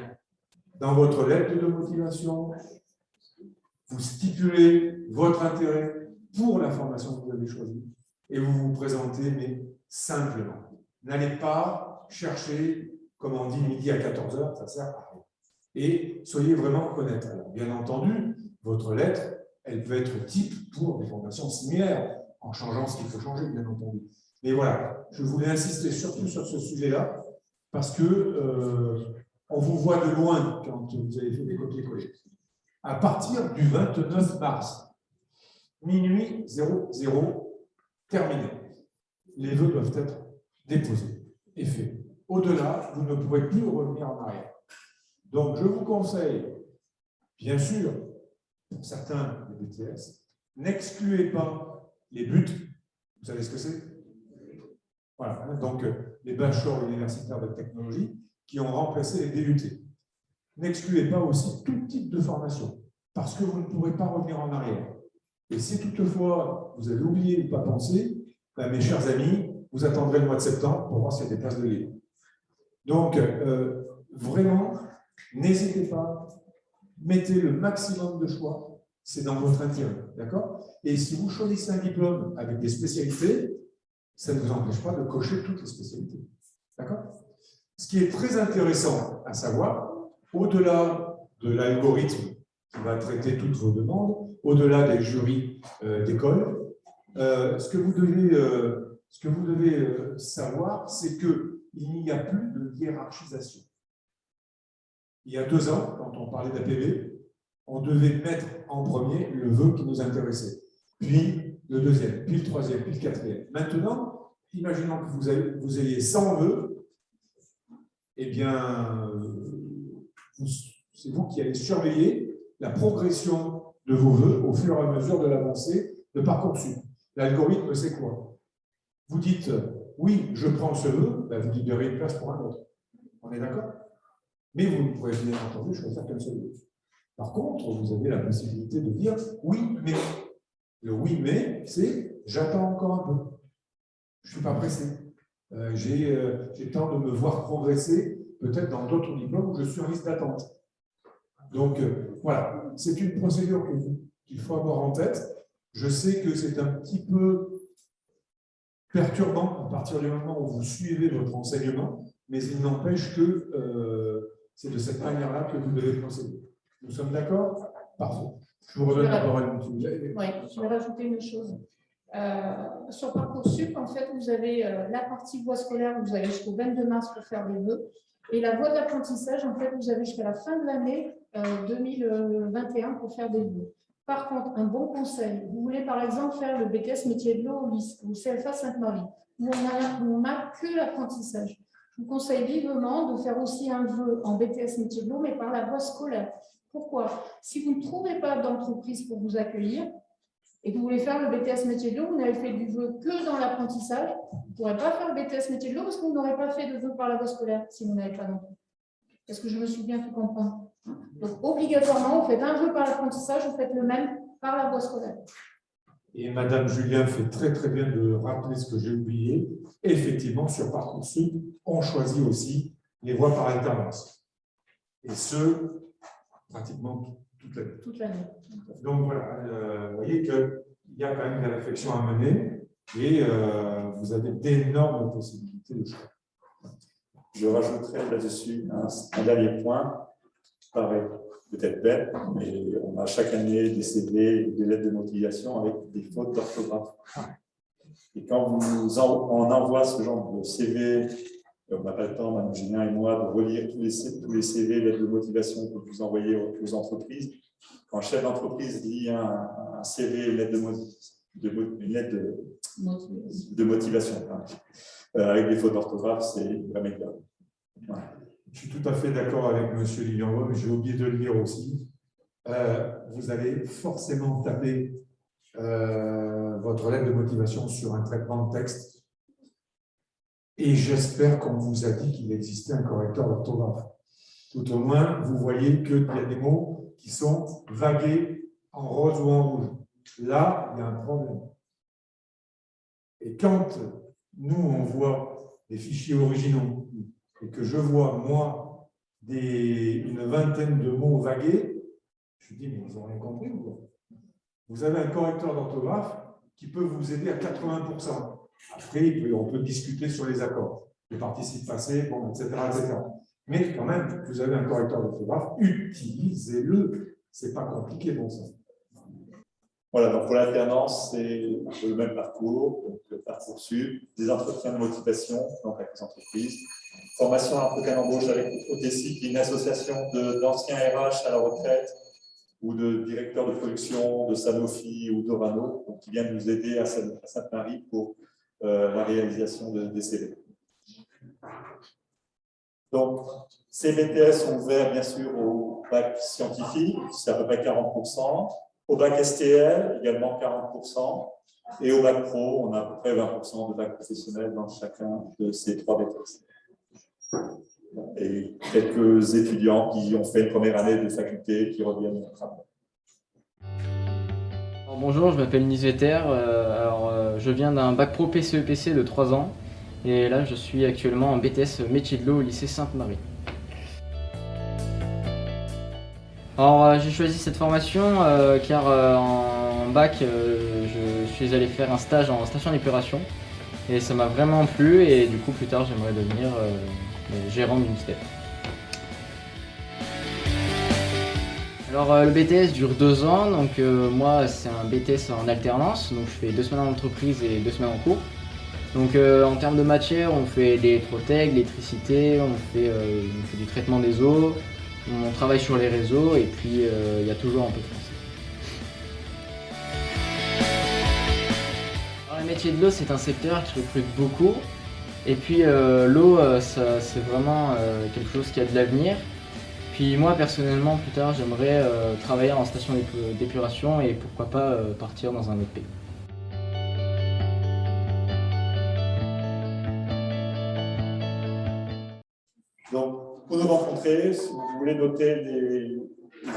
Dans votre lettre de motivation, vous stipulez votre intérêt pour la formation que vous avez choisie et vous vous présentez, mais simplement. N'allez pas chercher, comme on dit, midi à 14h, ça ne sert à rien. Et soyez vraiment honnête. Alors, bien entendu, votre lettre, elle peut être type pour des formations similaires, en changeant ce qu'il faut changer, bien entendu. Mais voilà, je voulais insister surtout sur ce sujet-là, parce que on vous voit de loin quand vous avez fait des copier-coller. À partir du 29 mars, minuit 00, terminé. Les vœux doivent être déposés et faits. Au-delà, vous ne pourrez plus revenir en arrière. Donc, je vous conseille, bien sûr, pour certains des BTS, n'excluez pas les buts. Vous savez ce que c'est? Voilà, donc les bachelors universitaires de technologie qui ont remplacé les DUT. N'excluez pas aussi tout type de formation, parce que vous ne pourrez pas revenir en arrière. Et si toutefois vous avez oublié ou pas pensé, ben, mes chers amis, vous attendrez le mois de septembre pour voir s'il y a des places de libre. Donc, vraiment, n'hésitez pas, mettez le maximum de choix, c'est dans votre intérêt, d'accord? Et si vous choisissez un diplôme avec des spécialités, ça ne vous empêche pas de cocher toutes les spécialités, d'accord? Ce qui est très intéressant à savoir, au-delà de l'algorithme qui va traiter toutes vos demandes, au-delà des jurys d'école, ce que vous devez savoir, c'est qu'il n'y a plus de hiérarchisation. Il y a 2 ans, quand on parlait d'APB, on devait mettre en premier le vœu qui nous intéressait, puis le deuxième, puis le troisième, puis le quatrième. Maintenant, imaginons que vous ayez 100 vœux, eh bien, c'est vous qui allez surveiller la progression de vos vœux au fur et à mesure de l'avancée de Parcoursup. L'algorithme, c'est quoi? Vous dites, oui, je prends ce vœu, ben vous libérez une place pour un autre. On est d'accord? Mais vous pourrez bien entendu choisir qu'un seul vœu. Par contre, vous avez la possibilité de dire, oui, mais. Le oui, mais, c'est j'attends encore un peu. Je ne suis pas pressé. J'ai le temps de me voir progresser, peut-être dans d'autres diplômes où je suis en liste d'attente. Donc, voilà, c'est une procédure qu'il faut avoir en tête. Je sais que c'est un petit peu perturbant à partir du moment où vous suivez votre enseignement, mais il n'empêche que c'est de cette manière-là que vous devez procéder. Nous sommes d'accord? Parfait. Je vous redonne la parole. Oui, je vais rajouter une chose. Sur Parcoursup, en fait, vous avez la partie voie scolaire, vous avez jusqu'au 22 mars pour faire des vœux. Et la voie d'apprentissage, en fait, vous avez jusqu'à la fin de l'année 2021 pour faire des vœux. Par contre, un bon conseil, vous voulez par exemple faire le BTS métier de l'eau au CFA Sainte-Marie, où on n'a que l'apprentissage. Je vous conseille vivement de faire aussi un vœu en BTS métier de l'eau, mais par la voie scolaire. Pourquoi? Si vous ne trouvez pas d'entreprise pour vous accueillir et que vous voulez faire le BTS métier de l'eau, vous n'avez fait du vœu que dans l'apprentissage, vous ne pourrez pas faire le BTS métier de l'eau parce que vous n'aurez pas fait de vœu par la voie scolaire si vous n'avez pas d'entreprise. Est-ce que je me suis bien fait comprendre? Donc, obligatoirement, vous faites un vœu par l'apprentissage, vous faites le même par la voie scolaire. Et Madame Julien fait très très bien de rappeler ce que j'ai oublié. Effectivement, sur Parcoursup, on choisit aussi les voies par alternance. Et ce, pratiquement toute l'année. Donc voilà, vous voyez qu'il y a quand même des réflexions à mener et vous avez d'énormes possibilités de choix. Je rajouterai là-dessus un dernier point qui paraît peut-être bête, mais on a chaque année des CV, des lettres de motivation avec des fautes d'orthographe. Et quand on envoie ce genre de CV, on n'a pas le temps, Mme Julien et moi, de relire tous les CV, lettres de motivation que vous envoyez aux entreprises. Quand un chef d'entreprise lit un CV, une lettre de motivation, avec des fautes d'orthographe, c'est vraiment grave. Voilà. Je suis tout à fait d'accord avec M. Lilian, mais j'ai oublié de le dire aussi. Vous allez forcément taper votre lettre de motivation sur un traitement de texte. Et j'espère qu'on vous a dit qu'il existait un correcteur d'orthographe. Tout au moins, vous voyez qu'il y a des mots qui sont vagués en rose ou en rouge. Là, il y a un problème. Et quand nous, on voit des fichiers originaux et que je vois, moi, une vingtaine de mots vagués, je me dis, mais ils n'ont rien compris ou quoi? Vous avez un correcteur d'orthographe qui peut vous aider à 80%. Après, on peut discuter sur les accords, les participes passés, bon, etc., etc. Mais quand même, vous avez un correcteur d'orthographe, utilisez-le. Ce n'est pas compliqué, bon sang. Voilà, donc pour l'alternance, c'est un peu le même parcours, donc le Parcoursup, des entretiens de motivation, donc avec les entreprises, formation à l'entretien d'embauche avec OTC, qui est une association d'anciens RH à la retraite ou de directeurs de production de Sanofi ou d'Orano, qui viennent nous aider à Sainte-Marie pour la réalisation des CV. Donc, ces BTS sont ouverts bien sûr au bac scientifique, c'est à peu près 40%, au bac STL également 40%, et au bac pro, on a à peu près 20% de bac professionnel dans chacun de ces 3 BTS. Et quelques étudiants qui ont fait une première année de faculté qui reviennent au travail. Bonjour, je m'appelle Nice Vetter. Je viens d'un bac pro PCEPC de 3 ans et là je suis actuellement en BTS métier de l'eau au lycée Sainte-Marie. Alors j'ai choisi cette formation car en bac je suis allé faire un stage en station d'épuration et ça m'a vraiment plu et du coup plus tard j'aimerais devenir gérant d'une STEP. Alors le BTS dure 2 ans, donc moi c'est un BTS en alternance, donc je fais 2 semaines en entreprise et 2 semaines en cours. Donc en termes de matière, on fait l'électrotech, l'électricité, on fait du traitement des eaux, on travaille sur les réseaux et puis il y a toujours un peu de français. Alors, le métier de l'eau c'est un secteur qui recrute beaucoup et puis l'eau c'est vraiment quelque chose qui a de l'avenir. Puis moi personnellement plus tard j'aimerais travailler en station d'épuration et pourquoi pas partir dans un autre pays. Donc pour nous rencontrer, si vous voulez noter les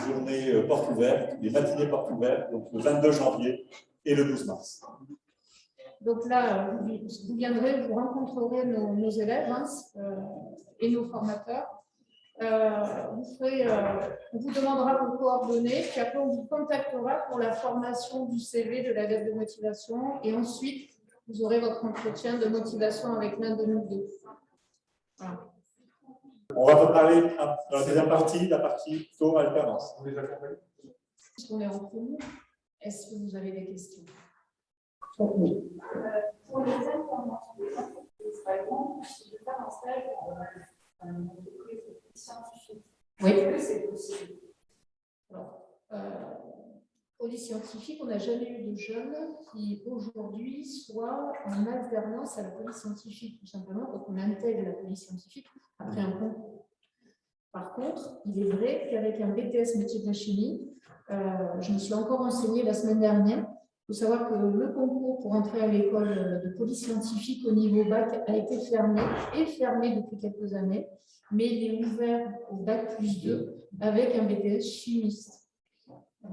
journées portes ouvertes, les matinées portes ouvertes, donc le 22 janvier et le 12 mars. Donc là, vous viendrez, vous rencontrerez nos élèves et nos formateurs. On vous demandera vos coordonnées, puis après on vous contactera pour la formation du CV, de la lettre de motivation, et ensuite vous aurez votre entretien de motivation avec l'un de nous deux. Voilà. On va parler dans la deuxième partie, la partie plutôt alternance. Puisqu'on est entre nous, est-ce que vous avez des questions? Pour les alternances, par exemple, si je fais un stage dans une entreprise scientifique, oui. Est-ce que c'est possible? Alors, polyscientifique, on n'a jamais eu de jeunes qui aujourd'hui soient en alternance à la police scientifique, tout simplement, donc on intègre la police scientifique après un concours. Par contre, il est vrai qu'avec un BTS métier de la chimie, je me suis encore renseignée la semaine dernière. Il faut savoir que le concours pour entrer à l'école de police scientifique au niveau bac a été fermé depuis quelques années, mais il est ouvert au bac plus 2 avec un BTS chimiste. Donc,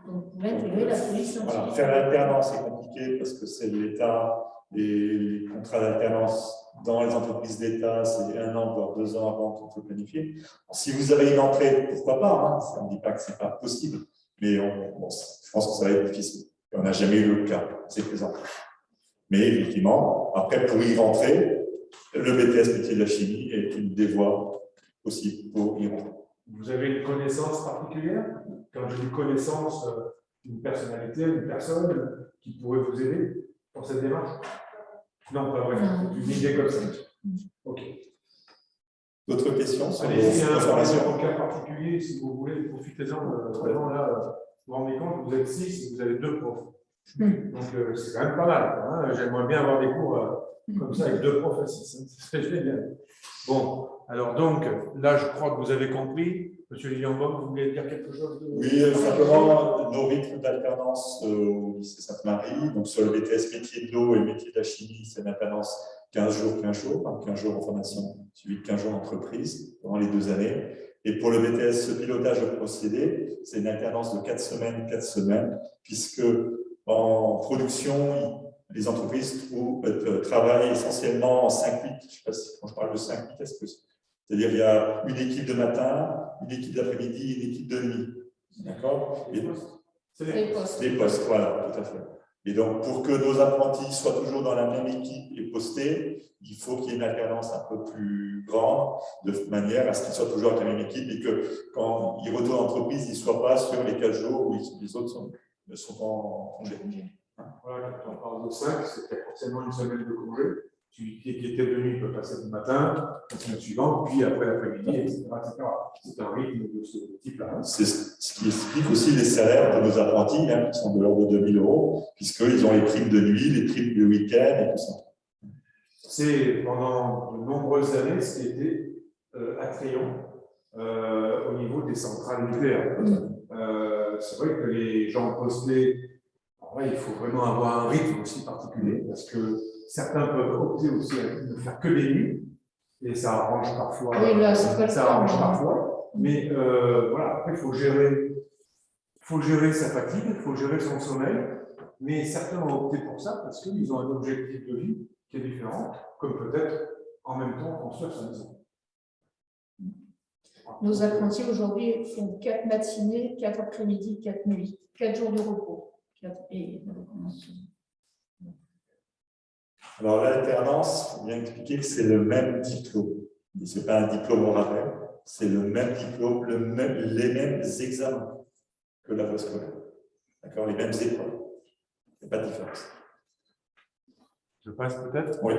vous pouvez intégrer la police scientifique. Voilà, faire l'alternance est compliqué parce que c'est l'État et les contrats d'alternance dans les entreprises d'État, c'est 1 an, voire 2 ans avant qu'on peut planifier. Si vous avez une entrée, pourquoi pas, ça ne dit pas que ce n'est pas possible, mais je pense que ça va être difficile. On n'a jamais eu le cas, c'est présent. Mais effectivement, après, pour y rentrer, le BTS métier de la chimie est une des voies possibles pour y rentrer. Vous avez une connaissance particulière? Quand je dis connaissance, une personnalité, une personne qui pourrait vous aider dans cette démarche? Non, pas vrai. Une idée comme ça. Ok. D'autres questions sur Allez, les il y a informations? un cas particulier, si vous voulez, profitez-en. Vraiment, là, vous vous rendez compte, vous êtes 6 et vous avez 2 profs. Donc, c'est quand même pas mal. Hein. J'aimerais bien avoir des cours comme ça avec 2 profs à 6. Hein. C'est génial. Bon, alors donc, là, je crois que vous avez compris. Monsieur Lilian-Bob, vous voulez dire quelque chose? Oui, simplement, nos rythmes d'alternance au lycée Sainte-Marie, donc sur le BTS métier de l'eau et métier de la chimie, c'est une alternance 15 jours, 15 jours, 15 jours en formation, suivi de 15 jours d'entreprise pendant les 2 années. Et pour le BTS pilotage de procédés, c'est une alternance de 4 semaines, puisque en production, les entreprises travaillent essentiellement en 5-8. Je ne sais pas si quand je parle de 5-8, c'est-à-dire il y a une équipe de matin, une équipe d'après-midi et une équipe de nuit. D'accord? Des postes. Des postes, voilà, tout à fait. Et donc, pour que nos apprentis soient toujours dans la même équipe et postés, il faut qu'il y ait une alternance un peu plus grande, de manière à ce qu'ils soient toujours dans la même équipe et que quand ils retournent en entreprise, ils ne soient pas sur les 4 jours où les autres sont. sont en congé. Voilà, quand on parle de 5, c'est qu'il y a forcément une semaine de congé. Celui qui était venu peut passer le matin, la semaine suivante, puis après l'après-midi, etc., etc. C'est un rythme de ce type-là. C'est ce qui explique aussi les salaires de nos apprentis, hein, qui sont de l'ordre de 2 000 €, puisqu'ils ont les primes de nuit, les primes de week-end et tout ça. C'est pendant de nombreuses années ce qui était attrayant au niveau des centrales nucléaires. C'est vrai que les gens postés, en vrai, il faut vraiment avoir un rythme aussi particulier, parce que certains peuvent opter aussi à ne faire que des nuits, et ça arrange parfois. Oui, là, c'est pas le ça cas, arrange mais- parfois, mais voilà, après, il faut gérer sa fatigue, il faut gérer son sommeil, mais certains ont opté pour ça parce qu'ils ont un objectif de vie qui est différent, comme peut-être en même temps construire sa maison. Nos apprentis aujourd'hui font 4 matinées, 4 après-midi, 4 nuits, 4 jours de repos. Alors, l'alternance, il faut bien expliquer que c'est le même diplôme. Ce n'est pas un diplôme au rabais, c'est le même diplôme, les mêmes examens que la voie scolaire. D'accord, les mêmes épreuves. Il n'y a pas de différence. Je passe peut-être. Oui.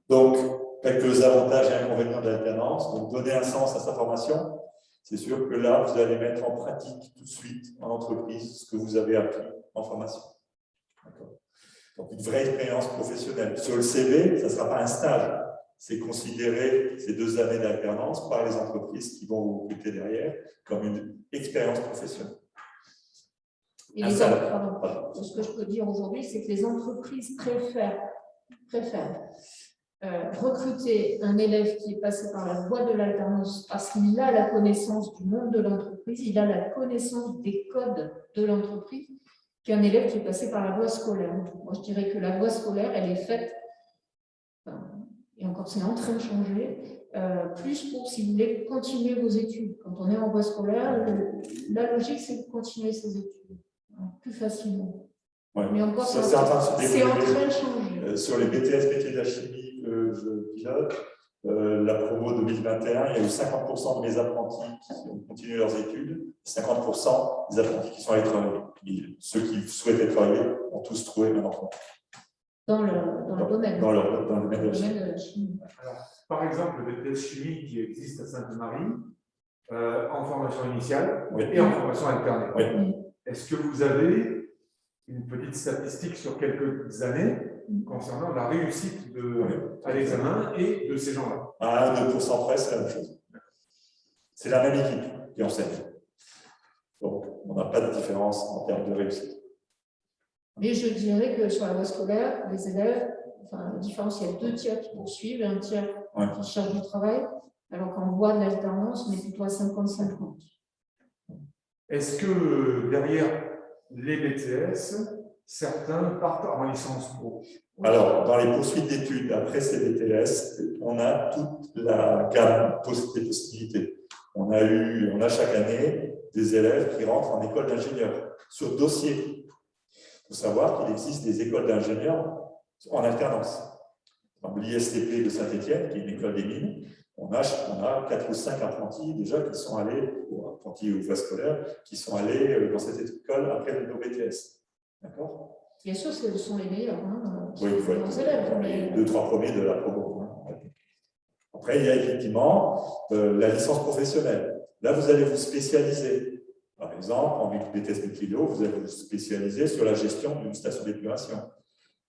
Donc, quelques avantages et inconvénients de l'alternance. Donc, donner un sens à sa formation. C'est sûr que là, vous allez mettre en pratique tout de suite en entreprise ce que vous avez appris en formation. Donc, une vraie expérience professionnelle. Sur le CV, ça ne sera pas un stage. C'est considérer ces 2 années d'alternance par les entreprises qui vont vous recruter derrière comme une expérience professionnelle. Et ce que je peux dire aujourd'hui, c'est que les entreprises préfèrent recruter un élève qui est passé par la voie de l'alternance parce qu'il a la connaissance du monde de l'entreprise, il a la connaissance des codes de l'entreprise, qu'un élève qui est passé par la voie scolaire. Moi, je dirais que la voie scolaire, elle est faite, et encore c'est en train de changer, plus pour, si vous voulez, continuer vos études. Quand on est en voie scolaire, la logique, c'est de continuer ses études plus facilement. Ouais. Mais encore, Ça, c'est en train de changer. Sur les BTS métiers de la chimie que je pilote, la promo 2021, il y a eu 50% de mes apprentis qui ont continué leurs études, 50% des apprentis qui sont allés travailler. Et ceux qui souhaitaient travailler ont tous trouvé un emploi. Dans le domaine. Dans le domaine de la chimie. Alors, par exemple, le BTS chimie qui existe à Sainte-Marie, en formation initiale et en formation alternée. Oui. Est-ce que vous avez une petite statistique sur quelques années concernant la réussite à l'examen et de ces gens-là? À 1-2% près, c'est la même chose. C'est la même équipe qui enseigne. Donc, on n'a pas de différence en termes de réussite. Mais je dirais que sur la voie scolaire, les élèves, la différence, il y a 2 tiers qui poursuivent et 1 tiers qui cherchent du travail, alors qu'en voie de l'alternance, on est plutôt à 50-50. Est-ce que derrière les BTS, certains partent en licence pro? Alors, dans les poursuites d'études, après ces BTS, on a toute la gamme des possibilités. On a chaque année des élèves qui rentrent en école d'ingénieur sur dossier. Il faut savoir qu'il existe des écoles d'ingénieurs en alternance. L'ISTP de Saint-Étienne, qui est une école des mines, on a 4 ou 5 apprentis déjà qui sont allés, ou apprentis ou voies scolaires, qui sont allés dans cette école après le BTS. D'accord? Bien sûr, ce sont les meilleurs. Oui, il faut être élèves, les 2-3 premiers de la promo. Après, il y a effectivement la licence professionnelle. Là, vous allez vous spécialiser. Par exemple, en BTS métier de l'eau, vous allez vous spécialiser sur la gestion d'une station d'épuration.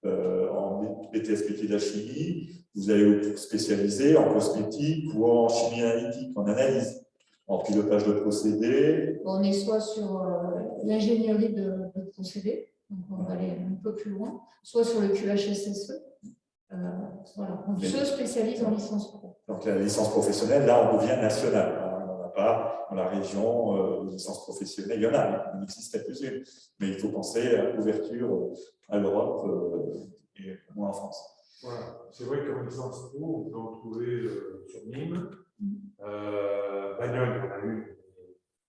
En BTS métier de la chimie, vous allez vous spécialiser en cosmétique ou en chimie analytique, en analyse, en pilotage de procédés. On est soit sur l'ingénierie de procédés, donc on va aller un peu plus loin, soit sur le QHSSE. Voilà. On se spécialise en licence pro. Donc la licence professionnelle, là, on devient national. On n'a pas dans la région de licence professionnelle. Il y en a, il existe quelques-unes, mais il faut penser à l'ouverture à l'Europe et moins en France. Voilà. C'est vrai qu'en licence pro, on peut en trouver sur Nîmes. Bagnoles, on a eu.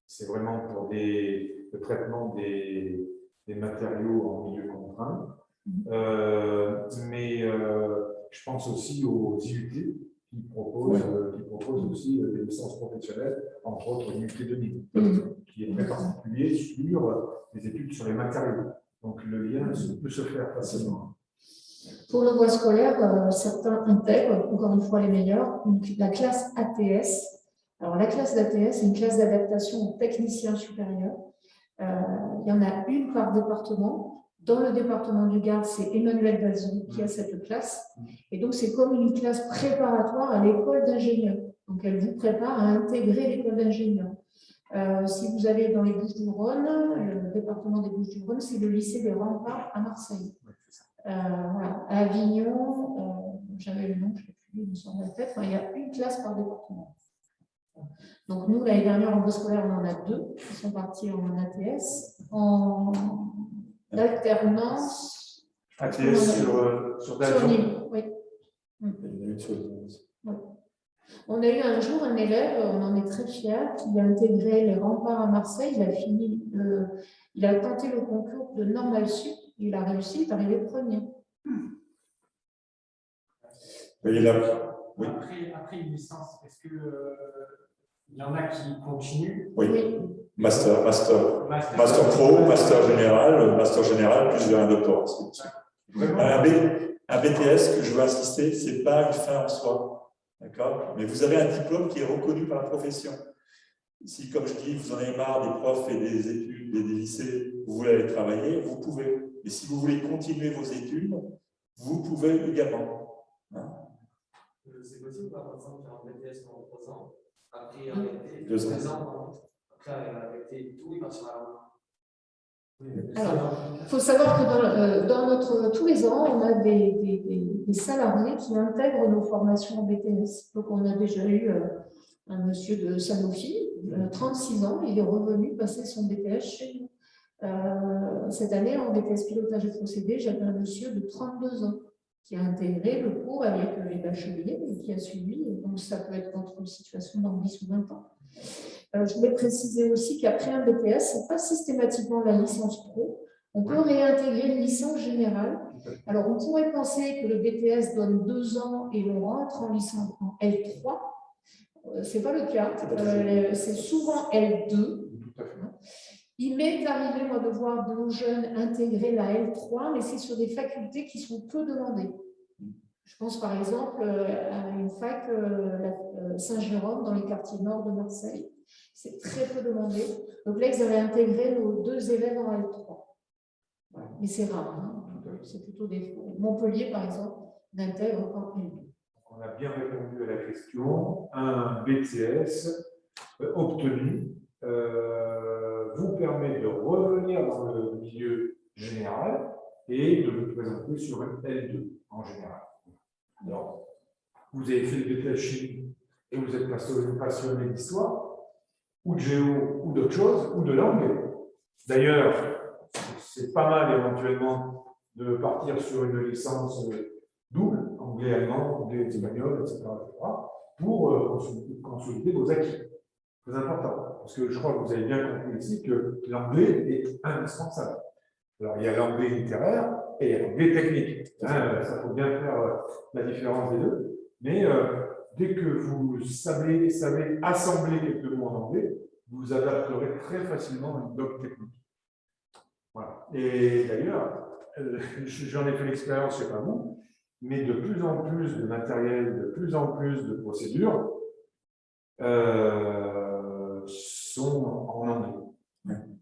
C'est vraiment pour le traitement des matériaux en milieu contraint. Mais je pense aussi aux IUT qui proposent propose aussi des licences professionnelles, entre autres l'UT 2000, qui est très particulier sur les études sur les matériaux. Donc le lien peut se faire facilement. Pour le voie scolaire, certains intègrent, encore une fois les meilleurs, la classe ATS. Alors la classe d'ATS, c'est une classe d'adaptation aux techniciens supérieurs. Il y en a une par département. Dans le département du Gard, c'est Emmanuel Bazou qui a cette classe. Et donc, c'est comme une classe préparatoire à l'école d'ingénieurs. Donc, elle vous prépare à intégrer l'école d'ingénieurs. Si vous allez dans les Bouches-du-Rhône, le département des Bouches-du-Rhône, c'est le lycée des Remparts à Marseille. Voilà. À Avignon, j'avais le nom, je ne sais plus, il me semble la tête, il y a une classe par département. Donc, nous, l'année dernière, en voie scolaire, on en a 2 qui sont partis en ATS. En alternance. ATS sur Nîmes, oui. Oui. On a eu un jour un élève, on en est très fiers, qui a intégré les Remparts à Marseille. Il a tenté le concours de Normal Sup, il a réussi, il est arrivé premier. Oui. Après une licence, est-ce que il y en a qui continuent? Oui. Master pro, master général, plus un doctorat. Un BTS, que je veux insister, ce n'est pas une fin en soi. D'accord? Mais vous avez un diplôme qui est reconnu par la profession. Si, comme je dis, vous en avez marre des profs et des études et des lycées, vous voulez aller travailler, vous pouvez. Et si vous voulez continuer vos études, vous pouvez également. Hein? C'est possible, par exemple, faire un BTS pendant 3 ans, après arrêter 2 ans. 2 ans, après arrêter tout et partir à la Alors, il faut savoir que dans tous les ans, on a des salariés qui intègrent nos formations en BTS. Donc, on a déjà eu un monsieur de Sanofi, 36 ans, il est revenu passer son BTS chez nous. Cette année, en BTS pilotage et procédés, j'avais un monsieur de 32 ans qui a intégré le cours avec les bacheliers et qui a suivi. Donc, ça peut être notre situation dans 10 ou 20 ans. Je voulais préciser aussi qu'après un BTS, ce n'est pas systématiquement la licence pro. On peut réintégrer une licence générale. Alors, on pourrait penser que le BTS donne 2 ans et on rentre en licence en L3. Ce n'est pas le cas. C'est souvent L2. Il m'est arrivé, moi, de voir de nos jeunes intégrer la L3, mais c'est sur des facultés qui sont peu demandées. Je pense par exemple à une fac, Saint-Jérôme, dans les quartiers nord de Marseille. C'est très peu demandé. Donc là, ils avaient intégré nos 2 élèves en L3. Voilà. Mais c'est rare. Hein. C'est plutôt des... Montpellier, par exemple, n'intègre encore L2. On a bien répondu à la question. Un BTS obtenu vous permet de revenir dans le milieu général et de vous présenter sur une L2 en général. Alors, vous avez fait le BTS chimie et vous êtes passionné d'histoire, ou de géo, ou d'autre chose, ou de langue. D'ailleurs, c'est pas mal éventuellement de partir sur une licence double, anglais, allemand, anglais, espagnol, etc., pour consolider vos acquis. Très important, parce que je crois que vous avez bien compris ici que l'anglais est indispensable. Alors, il y a l'anglais littéraire et il y a l'anglais technique. Ça faut bien faire la différence des deux. Mais dès que vous savez assembler quelques mots en anglais, vous vous adapterez très facilement à une doc technique. Voilà. Et d'ailleurs, j'en ai fait l'expérience, je ne sais pas vous, mais de plus en plus de matériel, de plus en plus de procédures sont en anglais.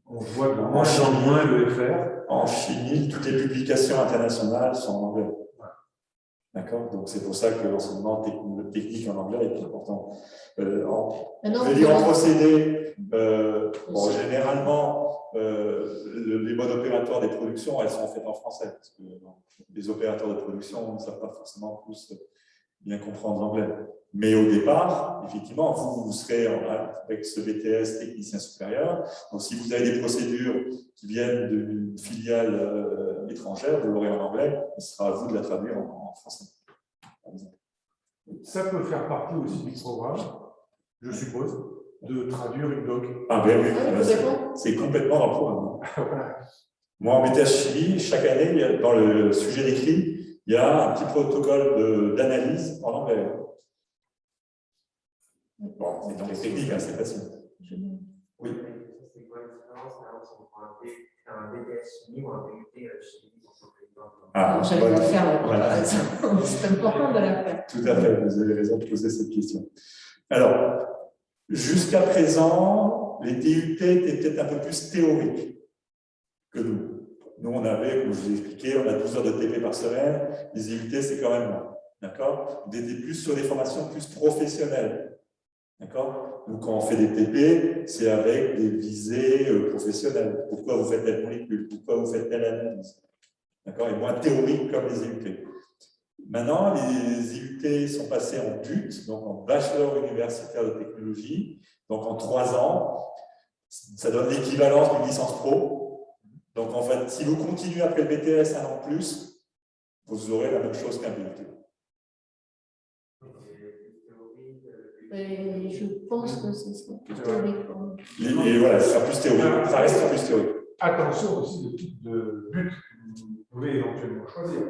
On voit de moins en moins le faire. En chimie, toutes les publications internationales sont en anglais. D'accord? Donc, c'est pour ça que l'enseignement technique en anglais est important. En procédé, généralement, les modes opératoires des productions, elles sont faites en français. Parce que les opérateurs de production ne savent pas forcément tous bien comprendre l'anglais. Mais au départ, effectivement, vous serez avec ce BTS technicien supérieur. Donc, si vous avez des procédures qui viennent d'une filiale étrangère, vous l'aurez en anglais. Ce sera à vous de la traduire en français. Ça peut faire partie aussi du programme, je suppose, de traduire une doc. Ah ben oui, c'est complètement dans le programme. Moi, en BTS chimie, chaque année, dans le sujet d'écrit, il y a un petit protocole d'analyse en anglais. Bon, c'est dans les techniques, hein, c'est facile. Oui. C'est quoi la différence entre un BTS chimie ou un BUT chimie? Ah, j'allais la faire. Voilà. C'est important de la faire. Tout à fait, vous avez raison de poser cette question. Alors, jusqu'à présent, les DUT étaient peut-être un peu plus théoriques que nous. Nous, on avait, comme je vous ai expliqué, on a 12 heures de TP par semaine. Les IUT, c'est quand même moins. D'accord? On était plus sur des formations plus professionnelles. D'accord? Donc, quand on fait des TP, c'est avec des visées professionnelles. Pourquoi vous faites telle molécule? Pourquoi vous faites telle analyse? D'accord? Et moins théorique comme les IUT. Maintenant, les IUT sont passés en BUT, donc en Bachelor universitaire de technologie, donc en 3 ans. Ça donne l'équivalence d'une licence pro. Donc, en fait, si vous continuez après le BTS 1 an de plus, vous aurez la même chose qu'un BUT. Et je pense que c'est plus théorique. Et voilà, ça sera plus théorique. Ça reste plus théorique. Attention aussi au type de but que vous pouvez éventuellement choisir.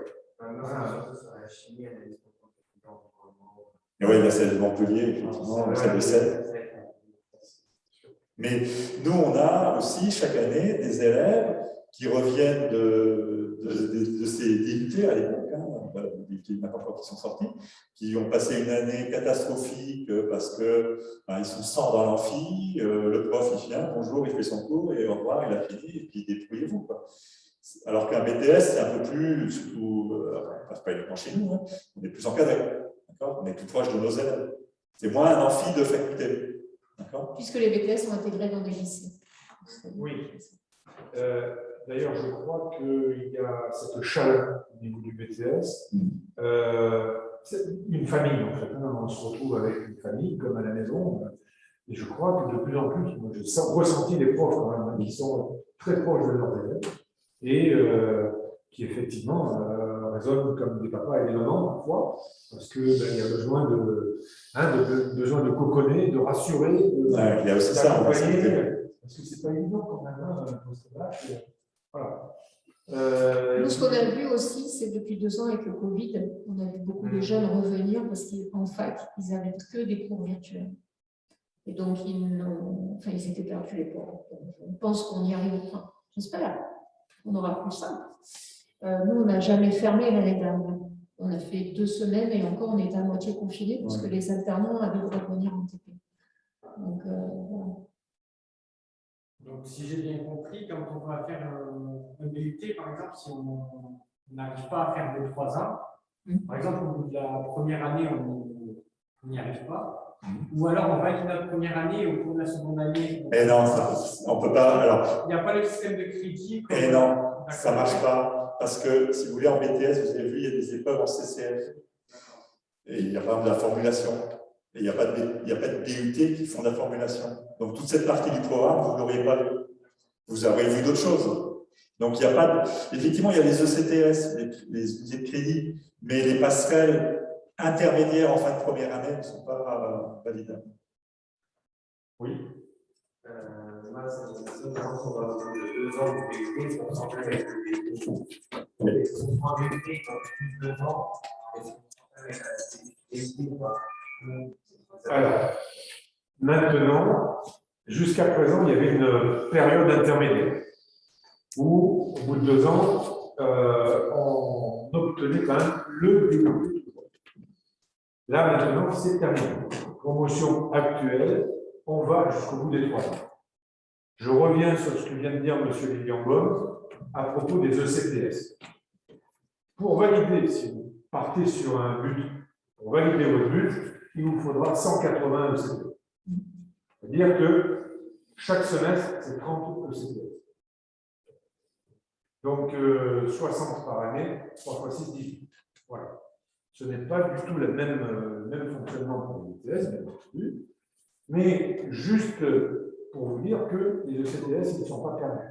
Et oui, il y a celle de Montpellier, effectivement, celle de Sète. Mais nous, on a aussi chaque année des élèves qui reviennent de ces DUT à l'époque, n'importe quoi qui sont sortis, qui ont passé une année catastrophique parce que ils sont 100 dans l'amphi, le prof il vient, bonjour, il fait son cours et au revoir, il a fini, et puis débrouillez-vous, quoi. Alors qu'un BTS, c'est un peu plus, surtout, pas uniquement chez nous, hein, on est plus encadré, on est plus proche de nos élèves. C'est moins un amphi de faculté. Puisque les BTS sont intégrés dans des lycées. Oui. D'ailleurs, je crois qu'il y a cette chaleur au niveau du BTS. C'est une famille, en fait. On se retrouve avec une famille, comme à la maison. Et je crois que de plus en plus, moi, j'ai ressenti des profs quand même, qui sont très proches de leurs élèves et qui, effectivement, raisonnent comme des papas et des mamans, parfois, parce qu'il y a besoin de coconner, de rassurer, il y a aussi ça, d'accompagner. Parce que c'est pas évident quand même, voilà. Nous, ce qu'on a vu aussi, c'est depuis 2 ans avec le Covid, on a vu beaucoup de jeunes revenir parce qu'en fac, ils n'avaient que des cours virtuels. Et donc, ils étaient perdus les pauvres. On pense qu'on y arrivera. J'espère. On aura plus simple. Nous, on n'a jamais fermé l'année dernière. On a fait 2 semaines et encore, on était à moitié confinés parce que les alternants avaient le droit de venir en TP. Donc, voilà. Donc, si j'ai bien compris, quand on va faire un BUT, par exemple, si on n'arrive pas à faire les 3 ans, par exemple, au bout de la première année, on n'y arrive pas, ou alors on valide notre première année et au cours de la seconde année. Et non, on ne peut pas. Alors, il n'y a pas le système de crédit. Et non, ça ne marche pas. Parce que, si vous voulez, en BTS, vous avez vu, il y a des épreuves en CCF. Et il y a pas de la formulation. Et il n'y a pas de BUT qui font de la formulation. Donc, toute cette partie du programme, vous ne l'auriez pas vu. Vous auriez vu d'autres choses. Donc, il n'y a pas de... Effectivement, il y a les ECTS, les unités de crédit, mais les passerelles intermédiaires en fin de première année ne sont pas validables. Oui. Moi, c'est une question qu'on va avoir 2 ans de BUT pour s'entraîner avec le BUT. Est-ce qu'on prend un BUT dans plus de 2 ans? Est-ce qu'on prend Alors, maintenant, jusqu'à présent, il y avait une période intermédiaire où, au bout de 2 ans, on obtenait quand même le BUT. Là, maintenant, c'est terminé. Promotion actuelle, on va jusqu'au bout des 3 ans. Je reviens sur ce que vient de dire M. Lilian-Beaune à propos des ECTS. Pour valider, si vous partez sur un but, pour valider votre but, il vous faudra 180 ECTS. C'est-à-dire que chaque semestre, c'est 30 ECTS. Donc, 60 par année, 3 fois 6, 18. Voilà. Ce n'est pas du tout le même fonctionnement pour les ECTS, bien entendu. Mais juste pour vous dire que les ECTS, ils ne sont pas perdus.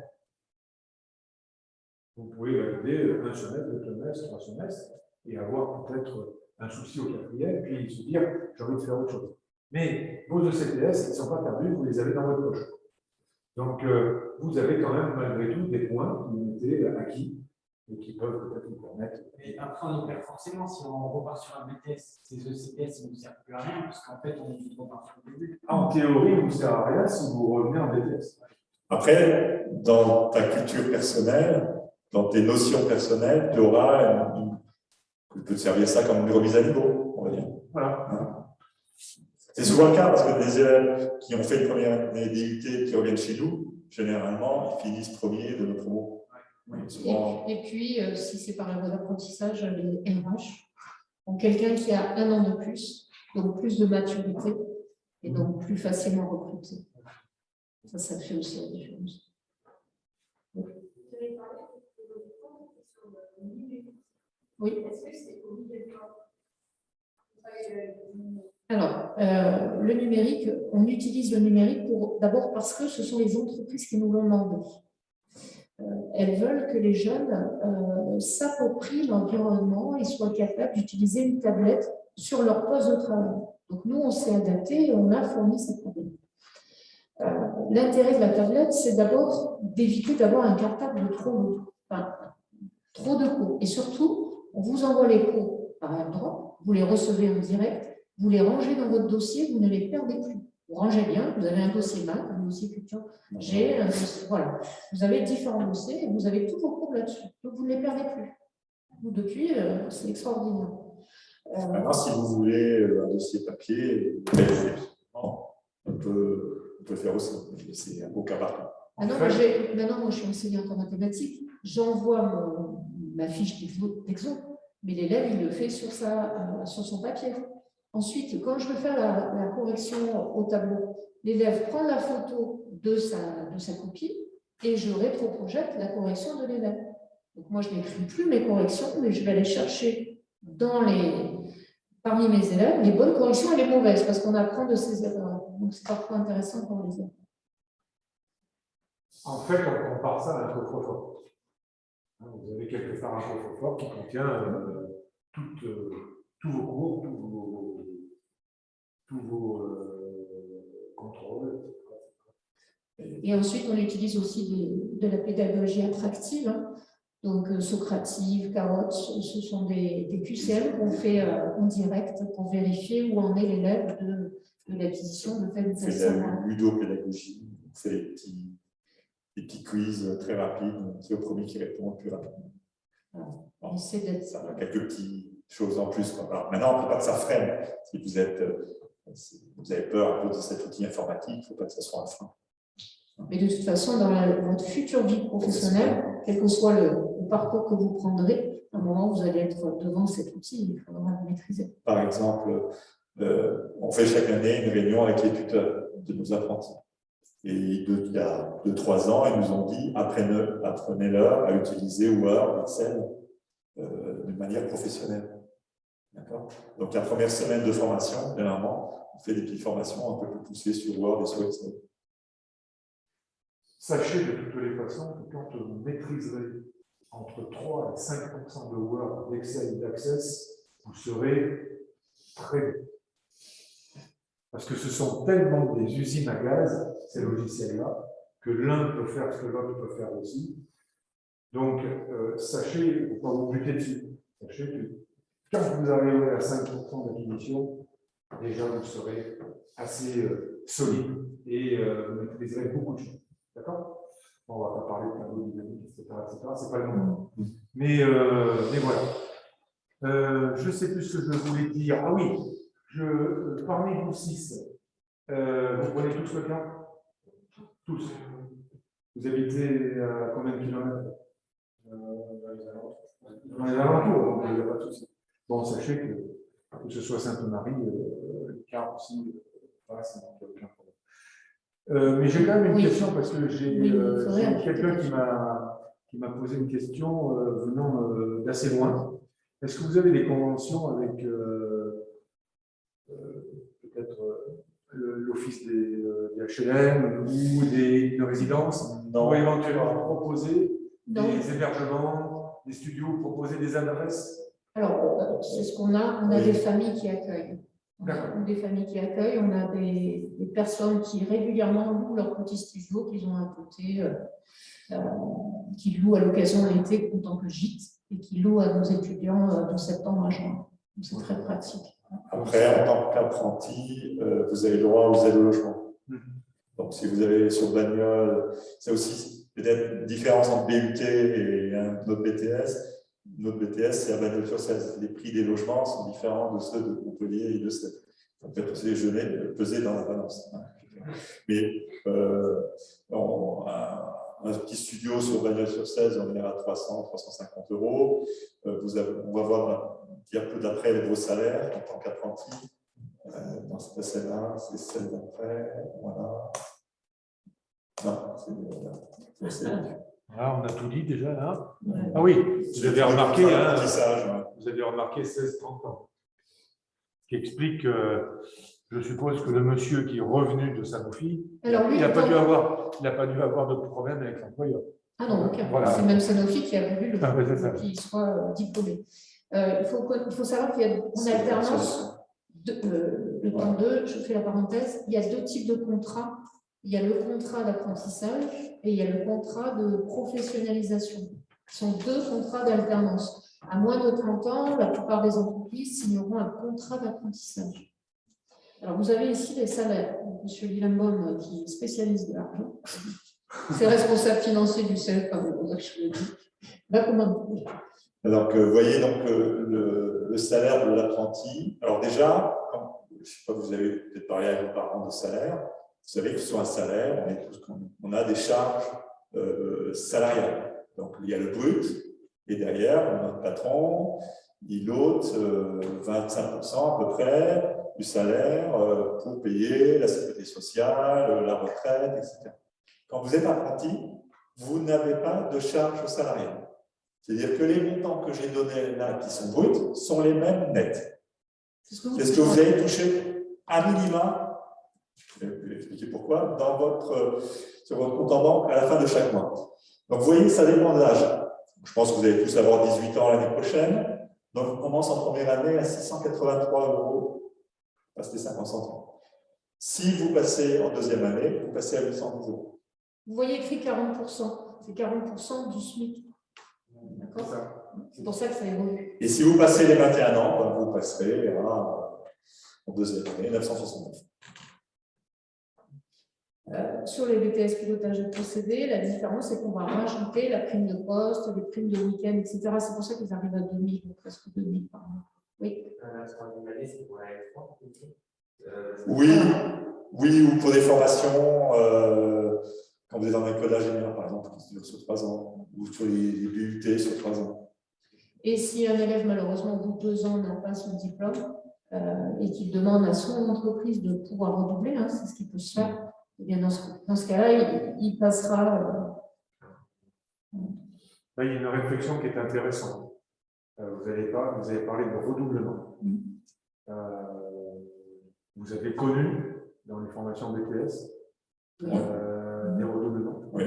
Vous pouvez valider 1 semestre, 2 semestres, 3 semestres, et avoir peut-être un souci au 4e, puis se dire, j'ai envie de faire autre chose. Mais vos ECTS, ils ne sont pas perdus, vous les avez dans votre poche. Donc, vous avez quand même, malgré tout, des points qui ont été acquis et qui peuvent peut-être nous permettre. Et après, on y perd forcément si on repart sur un BTS. Ces ECTS ne nous servent plus à rien parce qu'en fait, on repart sur le début. En théorie, il ne vous sert à rien si vous revenez en BTS. Après, dans ta culture personnelle, dans tes notions personnelles, tu auras tu peux te servir ça comme une remise à niveau, on va dire. Voilà. Hein. C'est souvent le cas parce que des élèves qui ont fait une première année DUT qui reviennent chez nous, généralement, ils finissent premiers de nos promos. Oui, souvent. Et puis, si c'est par la voie d'apprentissage, les RH ont quelqu'un qui a 1 an de plus, donc plus de maturité, et donc plus facilement recruté. Ça fait aussi la différence. Oui. Est-ce que c'est obligatoire? Alors, le numérique, on utilise le numérique d'abord parce que ce sont les entreprises qui nous l'ont demandé. Elles veulent que les jeunes s'approprient l'environnement et soient capables d'utiliser une tablette sur leur poste de travail. Donc nous, on s'est adapté et on a fourni cette tablette. L'intérêt de la tablette, c'est d'abord d'éviter d'avoir un cartable de trop de cours. Et surtout, on vous envoie les cours par AirDrop, vous les recevez en direct, vous les rangez dans votre dossier, vous ne les perdez plus. Vous rangez bien, vous avez un dossier maths, un dossier culture G, un dossier, voilà. Vous avez différents dossiers et vous avez tous vos cours là-dessus. Donc vous ne les perdez plus. Donc, depuis, c'est extraordinaire. Maintenant, si vous voulez un dossier papier, on peut faire aussi. C'est un beau cas par cas. Maintenant, moi, je suis enseignante en mathématiques. J'envoie ma fiche d'exo, mais l'élève, il le fait sur son papier. Ensuite, quand je veux faire la correction au tableau, l'élève prend la photo de sa copie et je rétroprojette la correction de l'élève. Donc moi, je n'écris plus mes corrections, mais je vais aller chercher parmi mes élèves les bonnes corrections et les mauvaises, parce qu'on apprend de ces erreurs. Donc c'est parfois intéressant pour les élèves. En fait, on compare ça à un coffre-fort. Vous avez quelque part un coffre-fort qui contient tous vos cours, tous vos contrôles. Et ensuite, on utilise aussi de la pédagogie attractive. Donc, Socrative, Carotte, ce sont des QCM qu'on fait en direct pour vérifier où en est l'élève de l'acquisition de telle ou telle savoir. Ludopédagogie, on fait des petits quiz très rapides, c'est le premier qui répond le plus rapidement. Voilà. On essaie d'être ça a quelques petites choses en plus. Alors, maintenant, on ne peut pas que ça freine. Si vous avez peur un peu de cet outil informatique, il ne faut pas que ça soit un frein. Mais de toute façon, dans votre future vie professionnelle, quel que soit le parcours que vous prendrez, à un moment, vous allez être devant cet outil, il faudra le maîtriser. Par exemple, on fait chaque année une réunion avec les tuteurs de nos apprentis. Et il y a 2-3 ans, ils nous ont dit apprenez-leur à utiliser Word, Excel de manière professionnelle. D'accord ? Donc, la première semaine de formation, généralement, on fait des petites formations un peu plus poussées sur Word et sur Excel. Sachez de toutes les façons que quand vous maîtriserez entre 3 et 5% de Word, d'Excel et d'Access, vous serez très bon. Parce que ce sont tellement des usines à gaz, ces logiciels-là, que l'un peut faire ce que l'autre peut faire aussi. Donc, sachez, il ne faut pas vous buter dessus. Sachez que quand vous arriverez à 5% d'acquisition, déjà vous serez assez solide et vous maîtriserez beaucoup de choses. D'accord? On ne va pas parler de tableau dynamique, etc. C'est pas le moment. Mais voilà. Je ne sais plus ce que je voulais dire. Ah oui, parmi vous 6, vous prenez tous le cas? Tous. Vous habitez à combien de kilomètres? Dans les alentours, donc il n'y a pas de souci. Bon, sachez que ce soit Sainte-Marie, le quart aussi, ça n'a aucun problème. Mais j'ai quand même une question parce que j'ai quelqu'un qui m'a posé une question venant d'assez loin. Est-ce que vous avez des conventions avec peut-être l'office des HLM ou des résidences pour éventuellement proposer des hébergements, des studios, proposer des adresses? Alors, c'est ce qu'on a. On a des familles qui accueillent. On a des familles qui accueillent, on a des personnes qui régulièrement louent leur petit studio qu'ils ont à côté, qui louent à l'occasion de l'été en tant que gîte et qui louent à nos étudiants de septembre à juin. C'est très pratique. Après, en tant qu'apprenti, vous avez le droit aux aides au logement. Donc, si vous avez sur Bagnoles, c'est aussi peut-être une différence entre BUT et notre BTS. Notre BTS, c'est à Bagnoles-sur-Cèze. Les prix des logements sont différents de ceux de Montpellier et de Sèvres. En fait, c'est peser dans la balance. Mais un petit studio sur Bagnoles-sur-Cèze, on est à 300, 350 €. On va voir un peu d'après vos salaires en tant qu'apprenti. Dans cette celle-là, c'est celle d'après. Voilà. Non, c'est Ah, on a tout dit déjà là. Ouais. Ah oui, vous avez remarqué, hein, ouais. vous avez remarqué 16-30 ans. Ce qui explique que je suppose que le monsieur qui est revenu de Sanofi, Alors, lui, il n'a pas dû avoir de problème avec l'employeur. Ah non, aucun. Voilà. C'est même Sanofi qui a voulu qu'il soit diplômé. Il faut savoir qu'il y a en alternance, le temps 2, je fais la parenthèse, il y a deux types de contrats. Il y a le contrat d'apprentissage et il y a le contrat de professionnalisation. Ce sont deux contrats d'alternance. À moins de 30 ans, la plupart des entreprises signeront un contrat d'apprentissage. Alors, vous avez ici les salaires. M. Willembaum, qui est spécialiste de l'argent, c'est responsable financier du CEF, comme je l'ai dit, va commenter. Donc, vous voyez donc le salaire de l'apprenti. Alors déjà, je ne sais pas, vous avez peut-être parlé avec vos parents de salaire. Vous savez que sur un salaire, on a des charges salariales. Donc, il y a le brut, et derrière, notre patron, il ôte 25% à peu près du salaire pour payer la sécurité sociale, la retraite, etc. Quand vous êtes apprenti, vous n'avez pas de charges salariales. C'est-à-dire que les montants que j'ai donnés là, qui sont bruts, sont les mêmes nets. C'est ce que vous avez touché à minima. Je vais vous expliquer pourquoi, sur votre compte en banque à la fin de chaque mois. Donc, vous voyez, ça dépend de l'âge. Je pense que vous allez tous avoir 18 ans l'année prochaine. Donc, on commence en première année à 683 €. C'était 50 centimes. Si vous passez en deuxième année, vous passez à 810 €. Vous voyez écrit 40%. C'est 40% du SMIC. D'accord. C'est pour ça que ça évolue. Et si vous passez les 21 ans, vous passerez en deuxième année, 969. Sur les BTS pilotage de procédés, la différence, c'est qu'on va rajouter la prime de poste, les primes de week-end, etc. C'est pour ça qu'ils arrivent à 2000, donc presque 2000 par mois. Oui. Oui, ou pour des formations, quand vous êtes dans une école d'ingénieur, par exemple, qui dure sur 3 ans, ou sur les BUT sur 3 ans. Et si un élève, malheureusement, au bout de 2 ans, n'a pas son diplôme et qu'il demande à son entreprise de pouvoir redoubler, hein, c'est ce qui peut se faire, eh bien dans ce cas-là, il passera. Là, il y a une réflexion qui est intéressante. Vous avez parlé de redoublement. Vous avez connu, dans les formations BTS, des redoublements. Oui.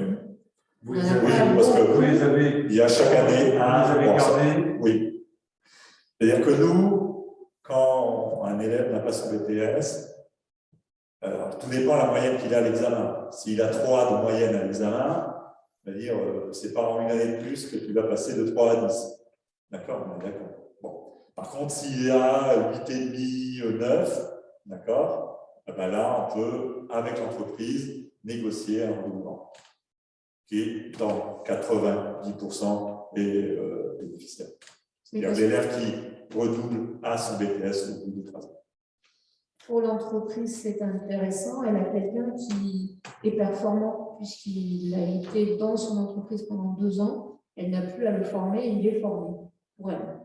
Vous les avez, il y a chaque année gardés. Oui. C'est-à-dire que nous, quand un élève n'a pas son BTS, tout dépend de la moyenne qu'il a à l'examen. S'il a 3 de moyenne à l'examen, c'est-à-dire c'est pas en une année de plus que tu vas passer de 3 à 10. D'accord, on est d'accord. Bon. Par contre, s'il a 8,5, 9, d'accord, ben là, on peut, avec l'entreprise, négocier un redoublement qui est dans 90% des bénéficiaires. C'est-à-dire l'élève qui redouble à son BTS au bout de 3 ans. Pour l'entreprise, c'est intéressant. Elle a quelqu'un qui est performant puisqu'il a été dans son entreprise pendant 2 ans. Elle n'a plus à le former, il est formé pour elle.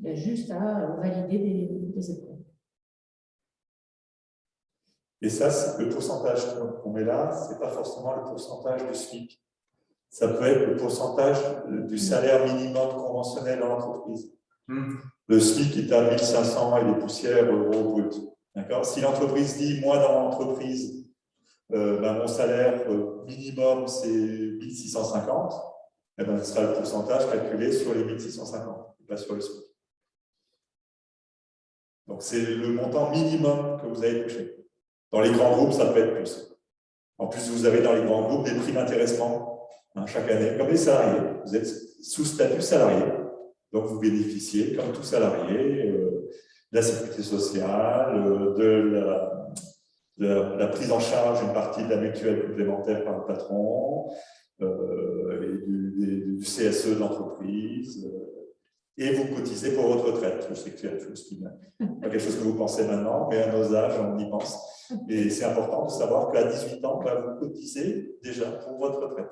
Il a juste à valider des épreuves. Et ça, c'est le pourcentage qu'on met là, ce n'est pas forcément le pourcentage du SMIC. Ça peut être le pourcentage du salaire minimum conventionnel dans l'entreprise. Le SMIC est à 1500 et des poussières € brut. D'accord. Si l'entreprise dit, moi dans l'entreprise, mon salaire minimum c'est 1650, eh ben, ce sera le pourcentage calculé sur les 1650, pas sur le SMIC. Donc, c'est le montant minimum que vous allez toucher. Dans les grands groupes, ça peut être plus. En plus, vous avez dans les grands groupes des primes d'intéressement chaque année, comme les salariés. Vous êtes sous statut salarié, donc vous bénéficiez, comme tout salarié, de la sécurité sociale, de la prise en charge d'une partie de la mutuelle complémentaire par le patron, et du CSE de l'entreprise, et vous cotisez pour votre retraite. Je sais que c'est pas quelque chose que vous pensez maintenant, mais à nos âges, on y pense. Et c'est important de savoir qu'à 18 ans, vous cotisez déjà pour votre retraite.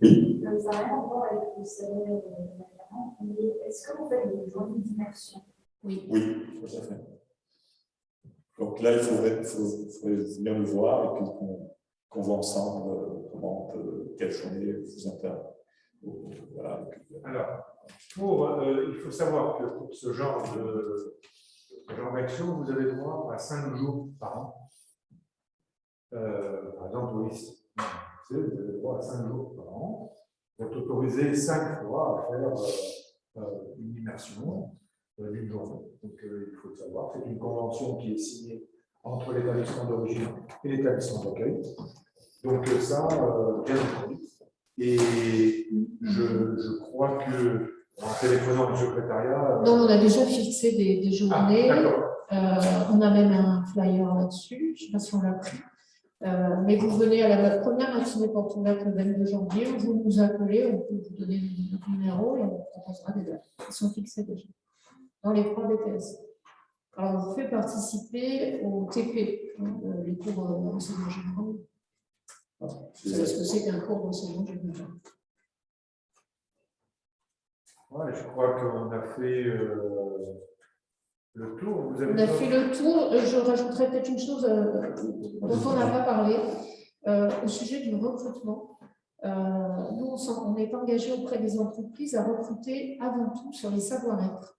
Oui. Ça n'a rien à voir avec le salaire d'alternant, mais est-ce que vous faites des journées d'immersion? Oui. Oui, tout à fait. Donc là, il faudrait venir le voir et puis qu'on voit ensemble comment quelle journée vous intéresse. Voilà. Alors, il faut savoir que pour ce genre d'action, vous avez droit à 5 jours par an. Par exemple, au lycée, vous avez droit à 5 jours par an. Vous êtes autorisé 5 fois à faire une immersion d'une journée. Donc, il faut le savoir. C'est une convention qui est signée entre l'établissement d'origine et l'établissement d'accueil. Donc, ça, bien entendu. Et je crois que, en téléphonant au secrétariat. Non, on a déjà fixé des journées. On a même un flyer là-dessus. Je ne sais pas si on l'a pris. Mais vous venez à la première matinée porte ouverte le 22 janvier. Vous nous appelez, on peut vous donner notre numéro et on proposera des dates. Ils sont fixés déjà dans les 3 BTS. Alors, on vous fait participer au TP, les cours d'enseignement général. Vous savez ce que c'est qu'un cours d'enseignement général? Ouais, je crois qu'on a fait le tour. On a fait le tour. Je rajouterais peut-être une chose dont on n'a pas parlé au sujet du recrutement. Nous, on est engagé auprès des entreprises à recruter avant tout sur les savoir-être.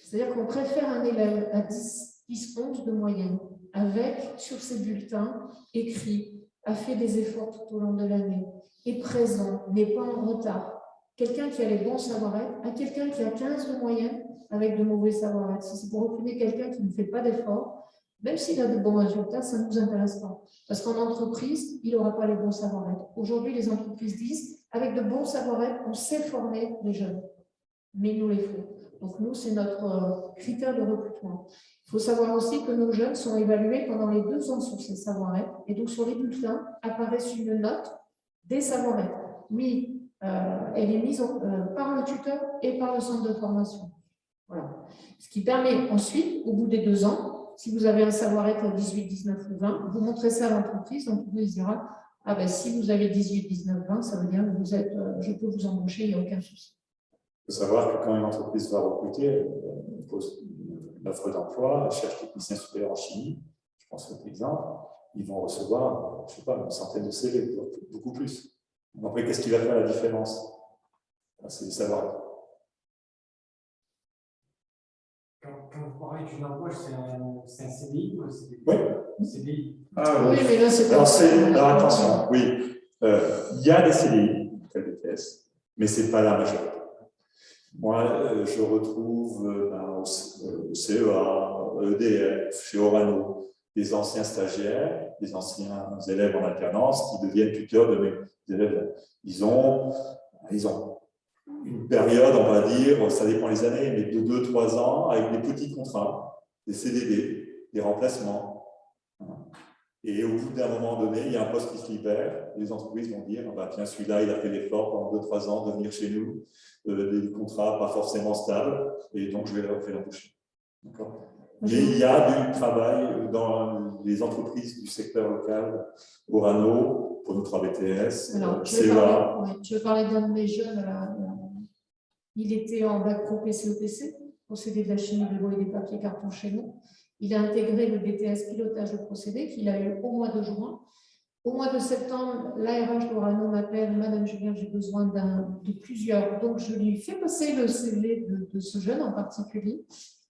C'est-à-dire qu'on préfère un élève à 10-11 de moyenne, avec, sur ses bulletins, écrit, a fait des efforts tout au long de l'année, est présent, n'est pas en retard. Quelqu'un qui a les bons savoir-être, à quelqu'un qui a 15 de moyenne, avec de mauvais savoir-être. Si c'est pour recruter quelqu'un qui ne fait pas d'efforts, même s'il a de bons résultats, ça ne nous intéresse pas. Parce qu'en entreprise, il n'aura pas les bons savoir-être. Aujourd'hui, les entreprises disent, avec de bons savoir-être, on sait former les jeunes, mais il nous les faut. Donc nous, c'est notre critère de recrutement. Il faut savoir aussi que nos jeunes sont évalués pendant les 2 ans sur ces savoir-être, et donc sur les bulletins apparaissent une note des savoir-être. Mais elle est mise par le tuteur et par le centre de formation. Voilà. Ce qui permet ensuite, au bout des 2 ans, si vous avez un savoir-être à 18, 19 ou 20, vous montrez ça à l'entreprise, l'entreprise dira « Ah ben si vous avez 18, 19, 20, ça veut dire que vous êtes, je peux vous embaucher, il n'y a aucun souci. » Il faut savoir que quand une entreprise va recruter, elle pose une offre d'emploi, elle cherche technicien supérieur en chimie, je pense que c'est exemple, ils vont recevoir, je ne sais pas, une centaine de CV, beaucoup plus. Après, qu'est-ce qui va faire la différence? C'est le savoir. Quand vous parlez d'une embauche, c'est un CDI ou un CDI? Oui. CDI. Oui, mais là, c'est pas... Alors, attention, oui. Il y a des CDI, BTS, mais ce n'est pas la majorité. Moi, je retrouve au CEA, EDF, chez Orano, des anciens stagiaires, des anciens élèves en alternance qui deviennent tuteurs de mes élèves. Ils ont une période, on va dire, ça dépend les années, mais de 2-3 ans, avec des petits contrats, des CDD, des remplacements. Et au bout d'un moment donné, il y a un poste qui se libère, et les entreprises vont dire, bah, tiens, celui-là, il a fait l'effort pendant 2-3 ans de venir chez nous, des contrats pas forcément stables, et donc je vais l'embaucher. Mais il y a du travail dans les entreprises du secteur local, Orano, pour nos 3 BTS, Alors, CEA. Je vais parler d'un de mes jeunes. Il était en bac pro PCEPC, procédé de la chimie de l'eau et des papiers cartons chez nous. Il a intégré le BTS pilotage de procédé qu'il a eu au mois de juin. Au mois de septembre, l'ARH d'Orano m'appelle, Madame Julien, j'ai besoin de plusieurs. Donc, je lui fais passer le CV de ce jeune en particulier.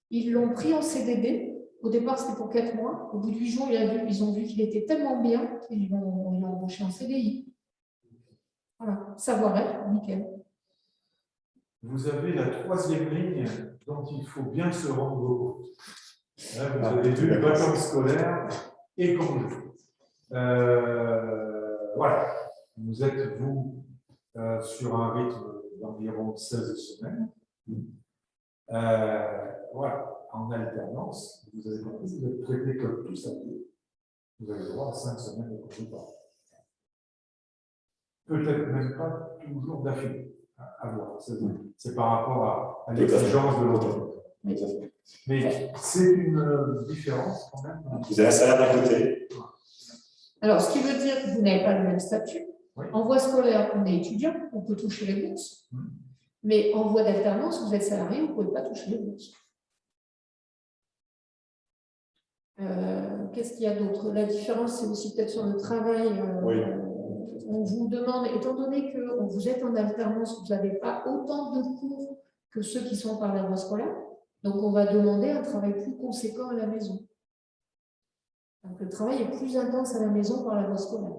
Ils l'ont pris en CDD. Au départ, c'était pour 4 mois. Au bout de 8 jours, ils ont vu qu'il était tellement bien qu'ils l'ont embauché en CDI. Voilà, savoir-être, nickel. Vous avez la 3e ligne dont il faut bien se rendre compte. Là, vous avez vu vacances scolaires et congés. Voilà, vous êtes, vous, sur un rythme d'environ 16 semaines. Voilà, en alternance, vous avez compris, vous êtes traité comme tout samedi. Vous avez le droit à 5 semaines de congé par an. Peut-être même pas toujours d'affilée à voir. C'est par rapport à l'exigence de l'autre. Mais c'est une différence quand même. Vous avez un salaire d'un côté. Alors, ce qui veut dire que vous n'avez pas le même statut. Oui. En voie scolaire, on est étudiant, on peut toucher les bourses. Mais en voie d'alternance, vous êtes salarié, vous ne pouvez pas toucher les bourses. Qu'est-ce qu'il y a d'autre? La différence, c'est aussi peut-être sur le travail. Oui. On vous demande, étant donné que vous êtes en alternance, vous n'avez pas autant de cours que ceux qui sont par la voie scolaire, donc on va demander un travail plus conséquent à la maison. Donc le travail est plus intense à la maison par la voie scolaire.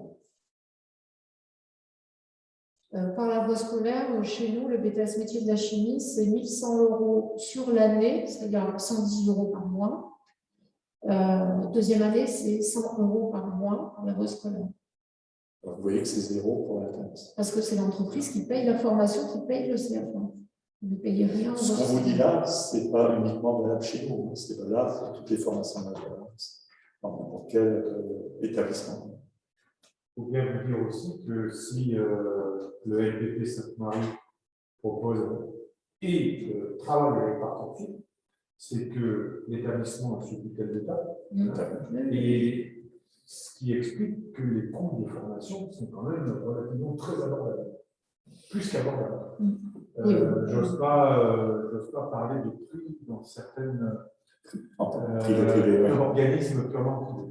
Par la voie scolaire, chez nous, le BTS métier de la chimie, c'est 1 100 € sur l'année, c'est-à-dire 110 € par mois. Deuxième année, c'est 100 € par mois pour la voie scolaire. Alors, vous voyez que c'est 0 pour l'alternance. Parce que c'est l'entreprise qui paye la formation, qui paye le CFA. Vous ne payez rien. Ce qu'on vous dit là, ce n'est pas uniquement valable chez nous, c'est valable pour toutes les formations d'alternance, dans n'importe quel établissement. Il faut bien vous dire aussi que si le LPP Sainte-Marie propose et travaille avec Parcoursup, c'est que l'établissement a suivi tel détail. Et ce qui explique que les coûts des formations sont quand même relativement très abordables. Plus qu'abordables. J'ose pas parler de prix dans certaines organismes purement privés.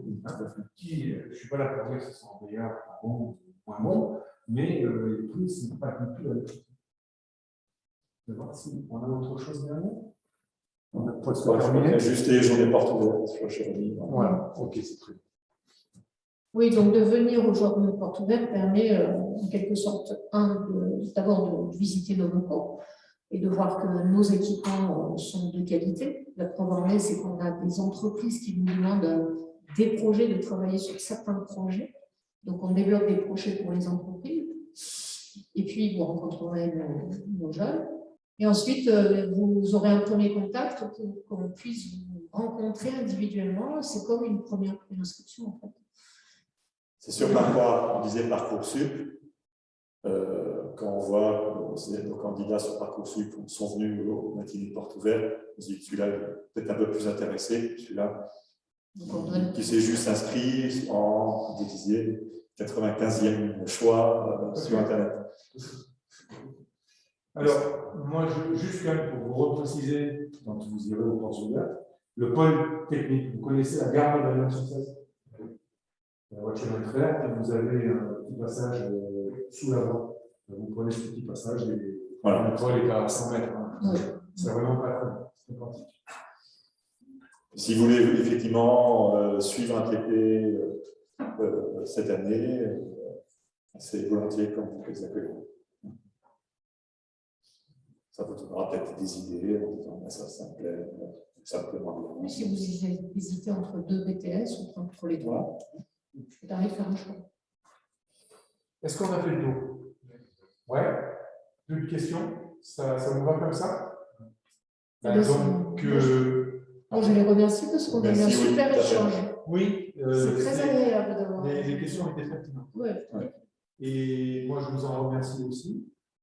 Je ne suis pas là pour dire que ce sont meilleurs, bons ou moins bons, mais les prix, ce n'est pas du tout la même chose. Je vais voir si on a autre chose derrière. On a juste les journées portes ouvertes sur Chérémy. Voilà, ok, c'est très bien. Oui, donc de venir aux journées portes ouvertes permet en quelque sorte, d'abord de visiter nos locaux et de voir que nos équipements sont de qualité. La preuve en est, c'est qu'on a des entreprises qui nous demandent des projets, de travailler sur certains projets. Donc on développe des projets pour les entreprises. Et puis vous rencontrerez nos jeunes. Et ensuite, vous aurez un premier contact pour qu'on puisse vous rencontrer individuellement. C'est comme une première préinscription en fait. C'est sûr, parfois, on disait Parcoursup, quand on voit nos candidats sur Parcoursup sont venus aux matinées portes ouvertes, on se dit celui-là est peut-être un peu plus intéressé, celui-là qui s'est juste inscrit en, vous disiez, 95e choix sur Internet. Alors, moi, juste quand même pour vous repréciser, quand vous irez aux portes ouvertes, le pôle technique, vous connaissez la gare de la Ligne 16 ? La voiture est verte, vous avez un petit passage sous la voie. Vous prenez ce petit passage et voilà. Le pôle est à 100 mètres. Hein. C'est vraiment pas très pratique. Si vous voulez effectivement suivre un TP cette année, c'est volontiers comme vous les accueillons. Ça vous donnera peut-être des idées en disant ça me plaît, simplement bien. Si vous hésitez entre 2 BTS ou entre les 3, vous arrivez à faire un choix. Est-ce qu'on a fait le tour? Ouais. Plus de questions? Ça vous va comme ça? Donc, je les remercie parce qu'on a eu un super échange. Oui. C'est très agréable d'avoir. Les questions étaient pertinentes. Ouais. Et moi, je vous en remercie aussi.